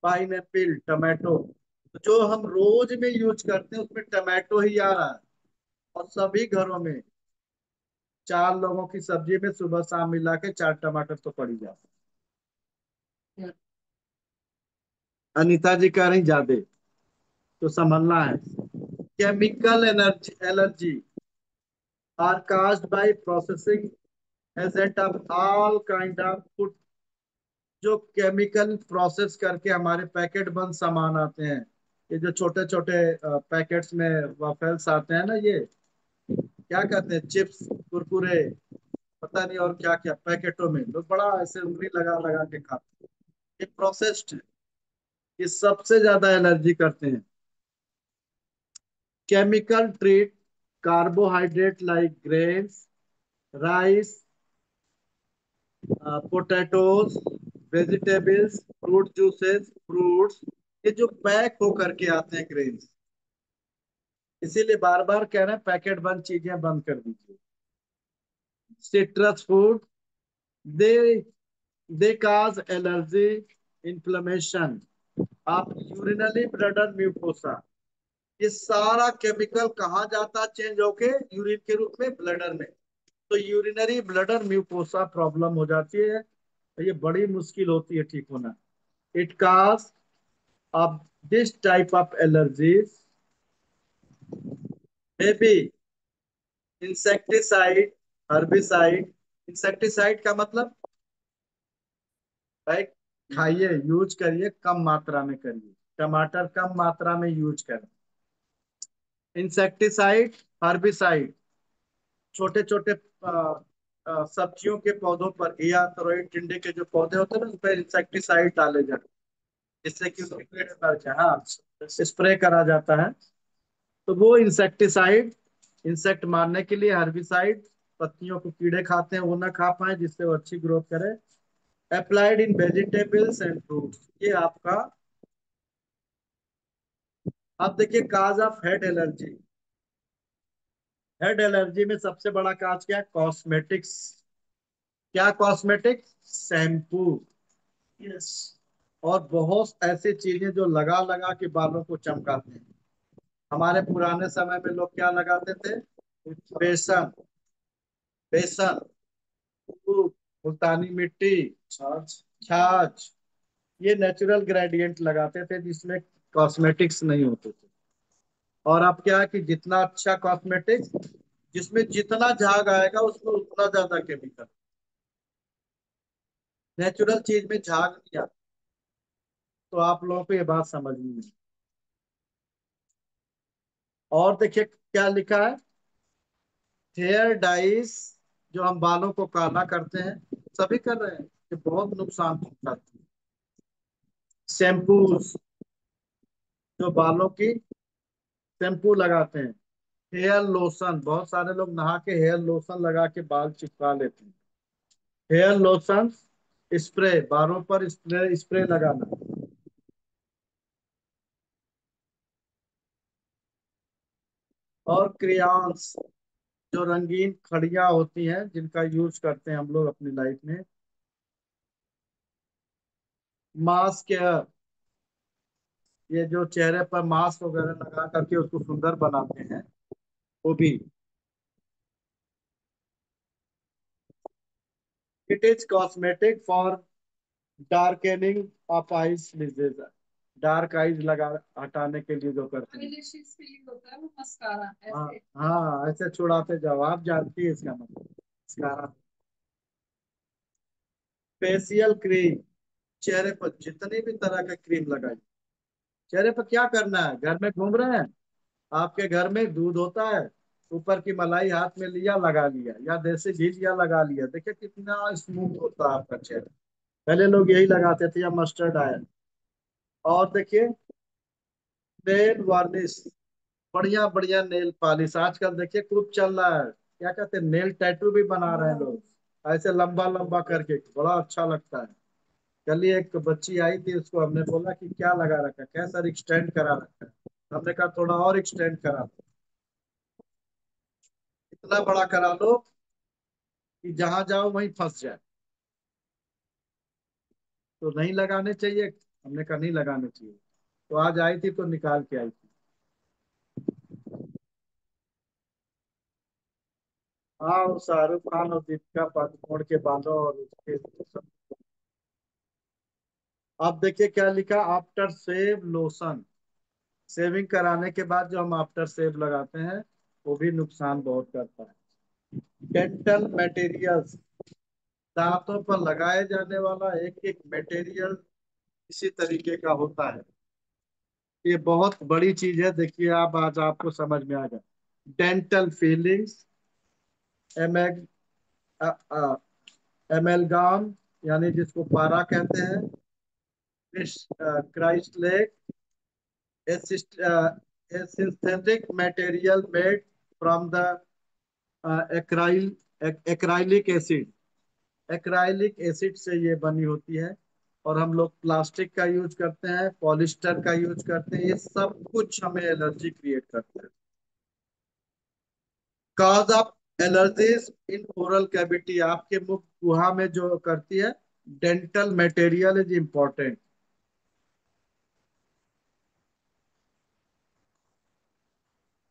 पाइनएप्पल, टमाटो। तो जो हम रोज में यूज करते हैं उसमें टमाटो ही आ रहा है। और सभी घरों में 4 लोगों की सब्जी में सुबह शाम मिला के 4 टमाटर तो पड़ ही जाते हैं। अनीता जी कह रही ज्यादा, तो संभलना है। Chemical energy allergy are caused by processing agent of all kind of food। जो केमिकल प्रोसेस करके हमारे पैकेट बंद सामान आते हैं, ये जो छोटे छोटे पैकेट्स में वफेल्स आते हैं ना, ये क्या कहते हैं, चिप्स, कुरकुरे, पता नहीं और क्या क्या पैकेटों में लोग बड़ा ऐसे उंगली लगा लगा के खाते हैं। ये प्रोसेस्ड है, ये सबसे ज्यादा एलर्जी करते हैं। Chemical treat carbohydrate like grains, rice, potatoes, vegetables, fruit juices, fruits, ये जो पैक होकर के आते हैं ग्रेन्स, इसीलिए बार बार कह रहे हैं पैकेट बंद चीजें बंद कर दीजिए। सिट्रस फूड, दे दे काज एलर्जी, इन्फ्लेमेशन, आप यूरिनरी ब्लडर म्यूकोसा। ये सारा केमिकल कहाँ जाता है चेंज होके, यूरिन के रूप में ब्लडर में। तो यूरिनरी ब्लडर म्यूकोसा प्रॉब्लम हो जाती है, तो ये बड़ी मुश्किल होती है ठीक होना। It cause of this type of allergies may be insecticide, herbicide. Insecticide का मतलब भाई खाइए, यूज करिए, कम मात्रा में करिए, टमाटर कम मात्रा में यूज करें। इंसेक्टिसाइड, हर्बिसाइड, छोटे छोटे सब्जियों के पौधों पर, घिया, तोरई, टिंडे के जो पौधे होते हैं ना, उन पर इंसेक्टिसाइड डाले जाते हैं, जिससे कि उसकी पेड़ मर जाए। हाँ, स्प्रे करा जाता है। तो वो इंसेक्टिसाइड, इंसेक्ट मारने के लिए। हर्बिसाइड, पत्तियों को कीड़े खाते हैं वो ना खा पाए, जिससे वो अच्छी ग्रोथ करे। Applied in vegetables and fruits, ये आपका। अब देखिए cause of head allergy. Head allergy में सबसे बड़ा काज क्या है, कॉस्मेटिक्स। क्या कॉस्मेटिक्स, शैम्पू, यस, और बहुत ऐसी चीजें जो लगा लगा के बालों को चमकाते हैं। हमारे पुराने समय में लोग क्या लगाते थे, बेसन, बेसन, दूध, मुल्तानी मिट्टी, छाछ, छाछ, ये नेचुरल ग्रेडियंट लगाते थे जिसमें कॉस्मेटिक्स नहीं होते थे। और अब क्या है कि जितना अच्छा कॉस्मेटिक्स, जिसमें जितना झाग आएगा उसमें उतना ज्यादा केमिकल। नेचुरल चीज में झाग नहीं आता। तो आप लोगों को ये बात समझनी है। और देखिए क्या लिखा है, हेयर डाइस, जो हम बालों को काला करते हैं, सभी कर रहे हैं, ये बहुत नुकसान पहुंचाती है। शैम्पू, जो बालों की शैम्पू लगाते हैं, हेयर लोशन, बहुत सारे लोग नहा के हेयर लोशन लगा के बाल चिपका लेते हैं। हेयर लोशन, स्प्रे, बालों पर स्प्रे स्प्रे लगाना। और क्रेयॉन्स, जो रंगीन खड़ियां होती हैं जिनका यूज करते हैं हम लोग अपनी लाइफ में। मास्क, ये जो चेहरे पर मास्क वगैरह लगा करके उसको सुंदर बनाते हैं, वो भी। It is cosmetic for darkening of eyes disease, dark eyes लगा हटाने के लिए जो करते हैं। eyelashes के लिए होता है वो मस्कारा, हाँ ऐसे हाँ, ऐसे छुड़ाते जाओ, आप जानती है इसका मतलब, मस्कारा। फेशियल क्रीम, चेहरे पर जितनी भी तरह का क्रीम लगाई, चेहरे पर क्या करना है, घर में घूम रहे हैं, आपके घर में दूध होता है, ऊपर की मलाई हाथ में लिया लगा लिया, या देसी घी लिया लगा लिया, देखिए कितना स्मूथ होता है आपका चेहरा। पहले लोग यही लगाते थे, या मस्टर्ड आयल। और देखिए नेल वार्निश, बढ़िया बढ़िया नेल पॉलिश आजकल देखिए खूब चल रहा है, क्या कहते हैं, नेल टैटू भी बना रहे हैं लोग, ऐसे लंबा लंबा करके, बड़ा अच्छा लगता है। कल ही एक बच्ची आई थी, उसको हमने बोला कि क्या लगा रखा है, क्या सर एक्सटेंड करा रखा है। हमने कहा थोड़ा और एक्सटेंड करा दो, इतना बड़ा करा लो कि जहां जाओ वहीं फंस जाए। तो नहीं लगाने चाहिए, हमने कहा नहीं लगाने चाहिए। तो आज आई थी तो निकाल के आई थी। हाँ, वो शाहरुख खान और दीपिका पादुकोण के बालों और उसके सब। अब देखिए क्या लिखा, आफ्टर सेव लोशन, सेविंग कराने के बाद जो हम आफ्टर सेव लगाते हैं, वो भी नुकसान बहुत करता है। डेंटल मटेरियल्स, दांतों पर लगाए जाने वाला एक एक मटेरियल इसी तरीके का होता है। ये बहुत बड़ी चीज है, देखिए आप, आज आपको समझ में आ जाए। डेंटल फीलिंग्स, एमेलगाम, यानी जिसको पारा कहते हैं, क्राइस्टलेक, a synthetic material made from the acryl acrylic acid, acrylic acid से ये बनी होती है। और हम लोग प्लास्टिक का यूज करते हैं, पॉलिस्टर का यूज करते हैं, ये सब कुछ हमें एलर्जी क्रिएट करते हैं। Cause of allergies in oral cavity, आपके मुख गुहा में जो करती है, dental material is important.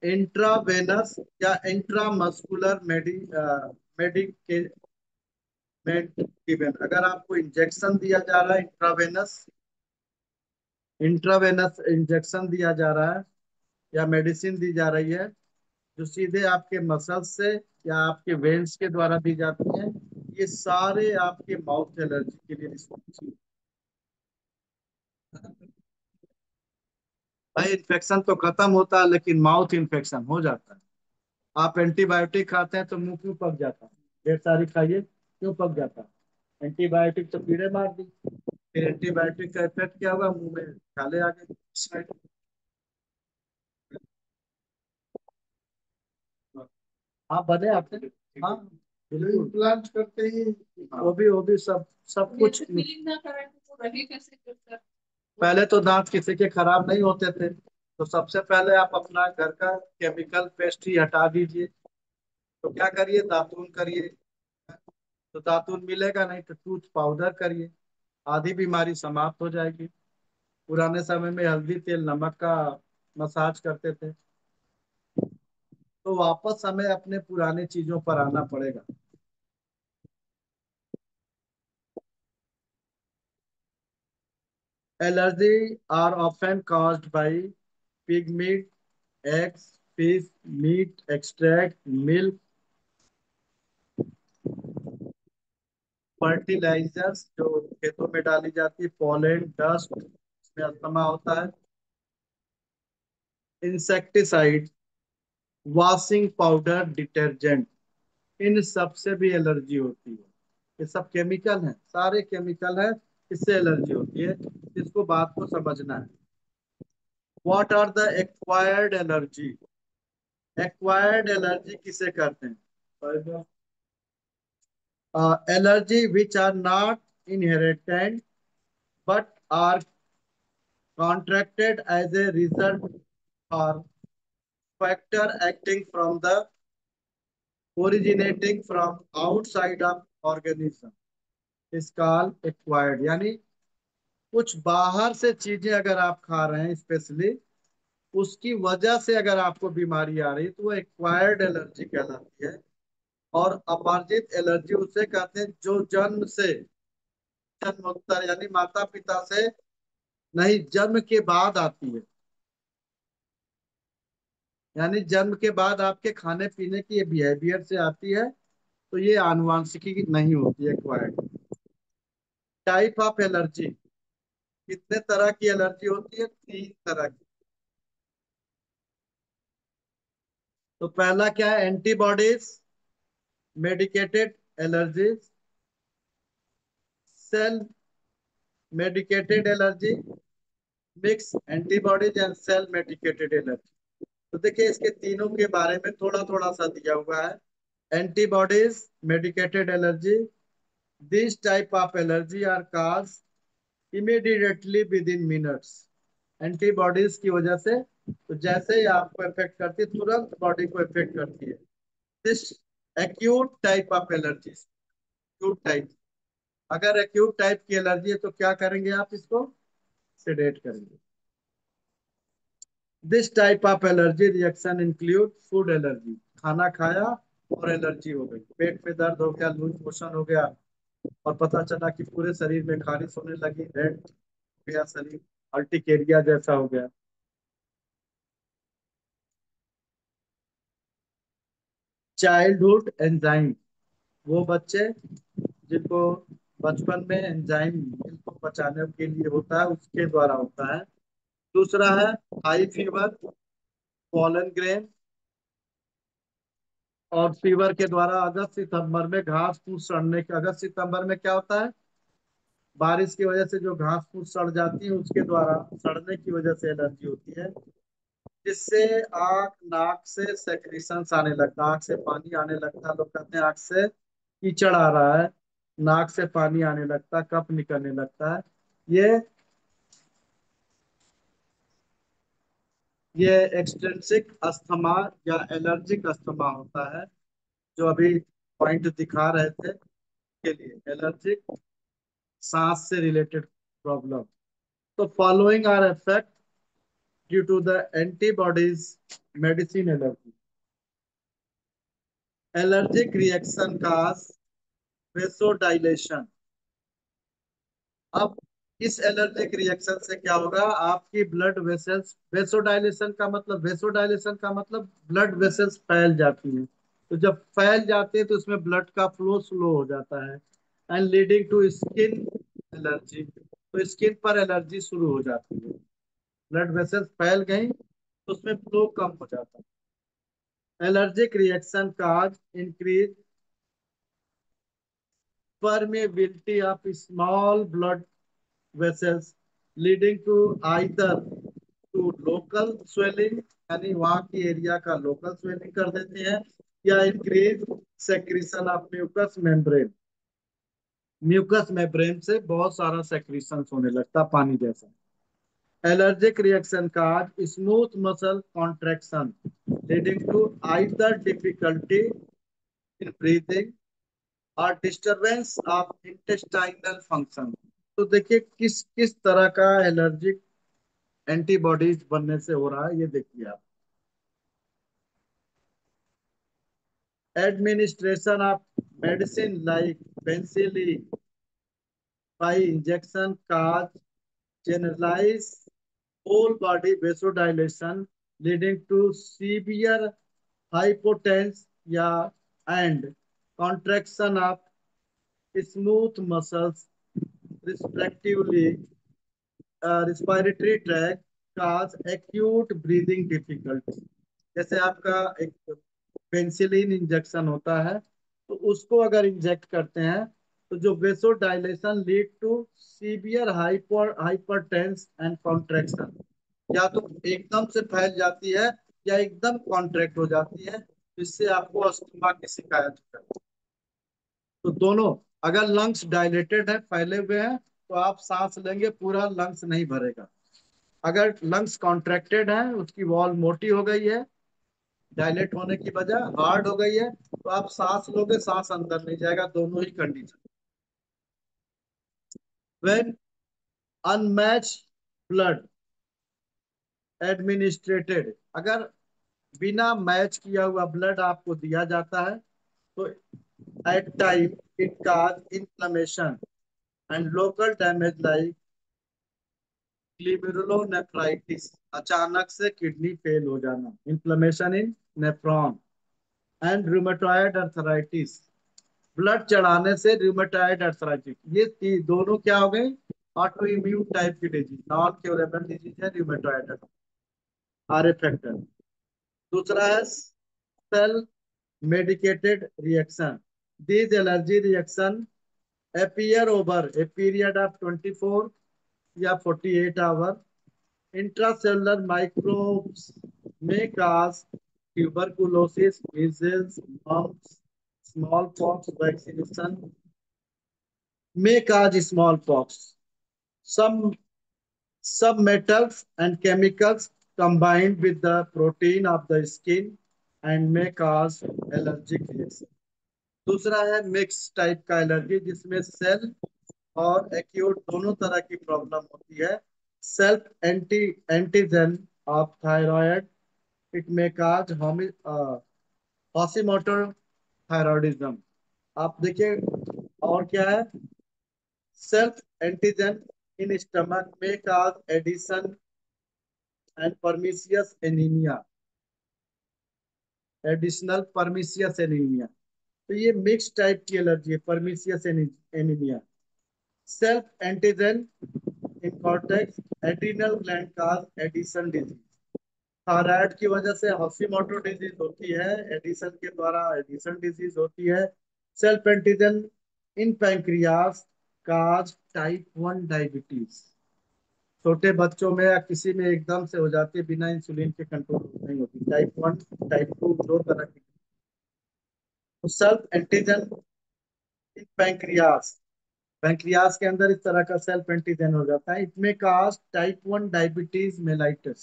Intravenous या इंट्रामस्कुलर मेडिकेमेंट गिवन, अगर आपको इंजेक्शन दिया जा रहा है, इंट्रावेनस, इंट्रावेनस इंजेक्शन दिया जा रहा है, या मेडिसिन दी जा रही है, जो सीधे आपके मसल्स से या आपके वेन्स के द्वारा दी जाती है, ये सारे आपके माउथ एलर्जी के लिए रिस्पॉन्सिबल। भाई इन्फेक्शन तो खत्म होता है, लेकिन माउथ इन्फेक्शन हो जाता है। आप एंटीबायोटिक खाते हैं तो मुंह क्यों पक जाता है, ढेर सारी खाइए, क्यों पक जाता है, एंटीबायोटिक तो कीड़े मार दी, फिर एंटीबायोटिक का इफेक्ट क्या हुआ, मुंह में छाले आ गए। हाँ बने आपने, हाँ बिल्कुल इम्प्लांट करते ही, वो भी सब सब कुछ। पहले तो दांत किसी के खराब नहीं होते थे, तो सबसे पहले आप अपना घर का केमिकल पेस्ट ही हटा दीजिए। तो क्या करिए, दातून करिए। तो दातून मिलेगा नहीं तो टूथ पाउडर करिए, आधी बीमारी समाप्त हो जाएगी। पुराने समय में हल्दी तेल नमक का मसाज करते थे। तो वापस हमें अपने पुराने चीजों पर आना पड़ेगा। Allergy are often caused by pig meat, eggs, fish, meat extract, milk, fertilisers जो खेतों में डाली जाती है, पॉलन, डस्ट, इसमें अस्थमा होता है। इंसेक्टिसाइड, वॉशिंग पाउडर, डिटर्जेंट, इन सब से भी एलर्जी होती है। ये सब केमिकल हैं, सारे केमिकल हैं, इससे एलर्जी होती है। इसको बात को समझना है। What are the acquired allergy? Acquired allergy किसे कहते हैं? Allergy which are not inherited but are contracted as a result or factor acting from the originating from outside of organism is called acquired। यानी कुछ बाहर से चीजें अगर आप खा रहे हैं स्पेशली, उसकी वजह से अगर आपको बीमारी आ रही है तो वो एक्वायर्ड एलर्जी कहलाती है। और अपार्जित एलर्जी उसे कहते हैं जो जन्म से, जन्मोत्तर यानी माता पिता से नहीं, जन्म के बाद आती है। यानी जन्म के बाद आपके खाने पीने की बिहेवियर से आती है, तो ये आनुवांशिकी की नहीं होती है, एक्वायर्ड। टाइप ऑफ एलर्जी, कितने तरह की एलर्जी होती है? तीन तरह की। तो पहला क्या है? Antibodies, medicated allergies, cell medicated allergy, mix antibodies and cell medicated allergy. तो देखिए इसके तीनों के बारे में थोड़ा थोड़ा सा दिया हुआ है। Antibodies medicated allergy, this type of allergy are cause immediately within minutes. Antibodies की वजह से, तो जैसे ही आपको इफेक्ट करती है तुरंत बॉडी को इफेक्ट करती है। This acute type of allergy, acute type. अगर एक्यूट टाइप की एलर्जी है तो क्या करेंगे आप? इसको सेडेट करेंगे। This type of allergy reaction include food allergy, खाना खाया और एलर्जी हो गई, पेट में दर्द हो गया, लूज मोशन हो गया, और पता चला कि पूरे शरीर में खारिश होने लगी, रेड हो गया शरीर, अल्टीकेरिया जैसा हो गया। चाइल्डहुड एंजाइम, वो बच्चे जिनको बचपन में एंजाइम मिल्क को पचाने के लिए होता है, उसके द्वारा होता है। दूसरा है हाई फीवर, पोलन ग्रेन, और फीवर के द्वारा अगस्त सितंबर में घास फूस सड़ने के, अगस्त सितंबर में क्या होता है? बारिश की वजह से जो घास फूस सड़ जाती है उसके द्वारा, सड़ने की वजह से एलर्जी होती है। जिससे आंख नाक से सेक्रीशन आने लगता है, आंख से पानी आने लगता है। लोग कहते हैं आंख से कीचड़ आ रहा है, नाक से पानी आने लगता है, कफ निकलने लगता है। ये ये एक्सटेंसिक अस्थमा या एलर्जिक अस्थमा होता है, जो अभी पॉइंट दिखा रहे थे के लिए, एलर्जिक सांस से रिलेटेड प्रॉब्लम। तो following are effect due to the antibodies medicine allergy. Allergic reaction cause vasodilation. अब इस एलर्जिक रिएक्शन से क्या होगा? आपकी ब्लड वेसल्स, वेसोडाइलेशन का मतलब ब्लड वेसल्स फैल जाती हैं। तो जब फैल जाती है तो उसमें ब्लड का फ्लो स्लो हो जाता है, and leading to skin allergy. तो स्किन पर एलर्जी शुरू हो जाती है। ब्लड वेसल्स फैल गई तो उसमें फ्लो कम हो जाता है। Allergic reaction cause increase permeability of small blood vessels leading to either to local swelling, यानी वहां की एरिया का लोकल स्वेलिंग कर देते हैं, या increase secretion of mucus membrane. Mucus membrane से बहुत सारा सेक्रीशन होने लगता पानी जैसा। एलर्जिक रिएक्शन का smooth muscle contraction leading to either difficulty in breathing और डिस्टरबेंस ऑफ इंटेस्टाइनल फंक्शन। तो देखिए किस किस तरह का एलर्जिक एंटीबॉडीज बनने से हो रहा है, ये देखिए आप। Administration of medicine like penicillin by injection cause generalise whole body vasodilation leading to severe hypotension या and contraction of smooth muscles respectively, respiratory tract cause acute breathing difficulty। जैसे आपका एक पेंसिलिन इंजेक्शन होता है, तो उसको अगर इंजेक्ट करते हैं तो जो vasodilation lead to severe hypertense and contraction, या तो एकदम से फैल जाती है या एकदम कॉन्ट्रैक्ट हो जाती है, जिससे आपको अस्थमा की शिकायत हो जाती है। तो दोनों, अगर लंग्स डायलेटेड है, फैले हुए हैं, तो आप सांस लेंगे पूरा लंग्स नहीं भरेगा। अगर लंग्स कॉन्ट्रैक्टेड है, उसकी वॉल मोटी हो गई है, डायलेट होने की वजह हार्ड हो गई है, तो आप सांस लोगे, सांस अंदर नहीं जाएगा, दोनों ही condition. When unmatched blood administrated, अगर बिना मैच किया हुआ ब्लड आपको दिया जाता है, तो at time it cause inflammation and local damage like glomerulonephritis, अचानक से किडनी फेल हो जाना, inflammation in nephron and rheumatoid arthritis, blood चढ़ाने से रूमेटॉइड अर्थराइटिस, ये दोनों क्या हो गई, ऑटो इम्यून टाइप की डिजीज, नॉन क्यूरेबल डिजीज है रूमेटॉइड आर फैक्टर। दूसरा है cell medicated reaction. These allergy reaction appear over a period of 24 या 48 hours. Intracellular microbes may cause tuberculosis, measles, mumps, smallpox vaccination may cause smallpox. Some metals and chemicals combined with the protein of the skin and may cause allergic reaction. दूसरा है mix type का allergy, जिसमें cell और acute दोनों तरह की problem होती है। Self antigen of thyroid, it may cause Hashimoto thyroidism. आप देखिए, और क्या है, self antigen in stomach may cause Addison and pernicious anaemia, additional pernicious anaemia. तो ये मिक्स टाइप की एलर्जी है, pernicious anaemia. Self antigen in cortex adrenal gland cause Addison disease, thyroid की वजह से हॉशिमोटो डिजीज होती है, एडिशन के द्वारा एडिशन डिजीज होती है। सेल्फ एंटीजन इन पैंक्रियास काज टाइप 1 डायबिटीज, छोटे बच्चों में या किसी में एकदम से हो जाती है, बिना इंसुलिन के कंट्रोल नहीं होती, टाइप 1 टाइप 2 दो तरह की। तो सेल्फ एंटीजन इन पैंक्रियास, पैंक्रियास के अंदर इस तरह का सेल्फ एंटीजन हो जाता है, it may cause type 1 diabetes mellitus.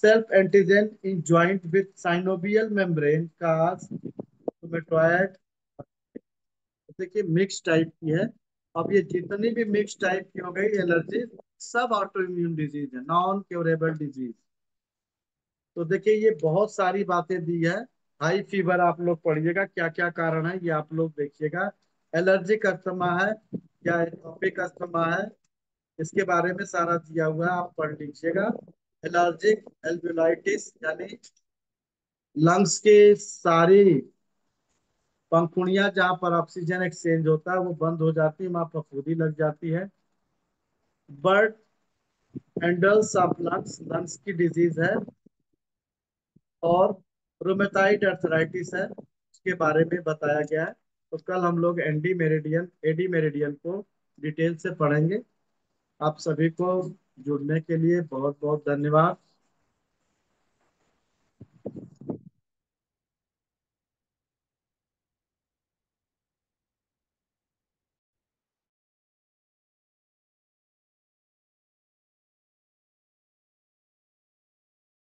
Self antigen in joint with synovial membrane cause rheumatoid. देखिए मिक्स टाइप की है। अब ये जितनी भी मिक्स टाइप की हो गई एलर्जी, सब ऑटो इम्यून डिजीज है, नॉन क्योरेबल डिजीज। तो देखिए ये बहुत सारी बातें दी है। हाई फीवर आप लोग पढ़िएगा, क्या क्या कारण है ये आप लोग देखिएगा। एलर्जिक अस्थमा है या एटोपिक अस्थमा है, इसके बारे में सारा दिया हुआ है, आप पढ़ लीजिएगा। एलर्जिक एल्वेलाइटिस, यानी लंग्स के सारी पंखुड़ियां जहाँ पर ऑक्सीजन एक्सचेंज होता है वो बंद हो जाती है, वहां फफूंदी लग जाती है। बर्ड एंडल्स ऑफ लंग्स, लंग्स की डिजीज है। और रोमेटाइड अर्थराइटिस है, उसके बारे में बताया गया है। तो कल हम लोग एडी मेरिडियन को डिटेल से पढ़ेंगे। आप सभी को जुड़ने के लिए बहुत बहुत धन्यवाद।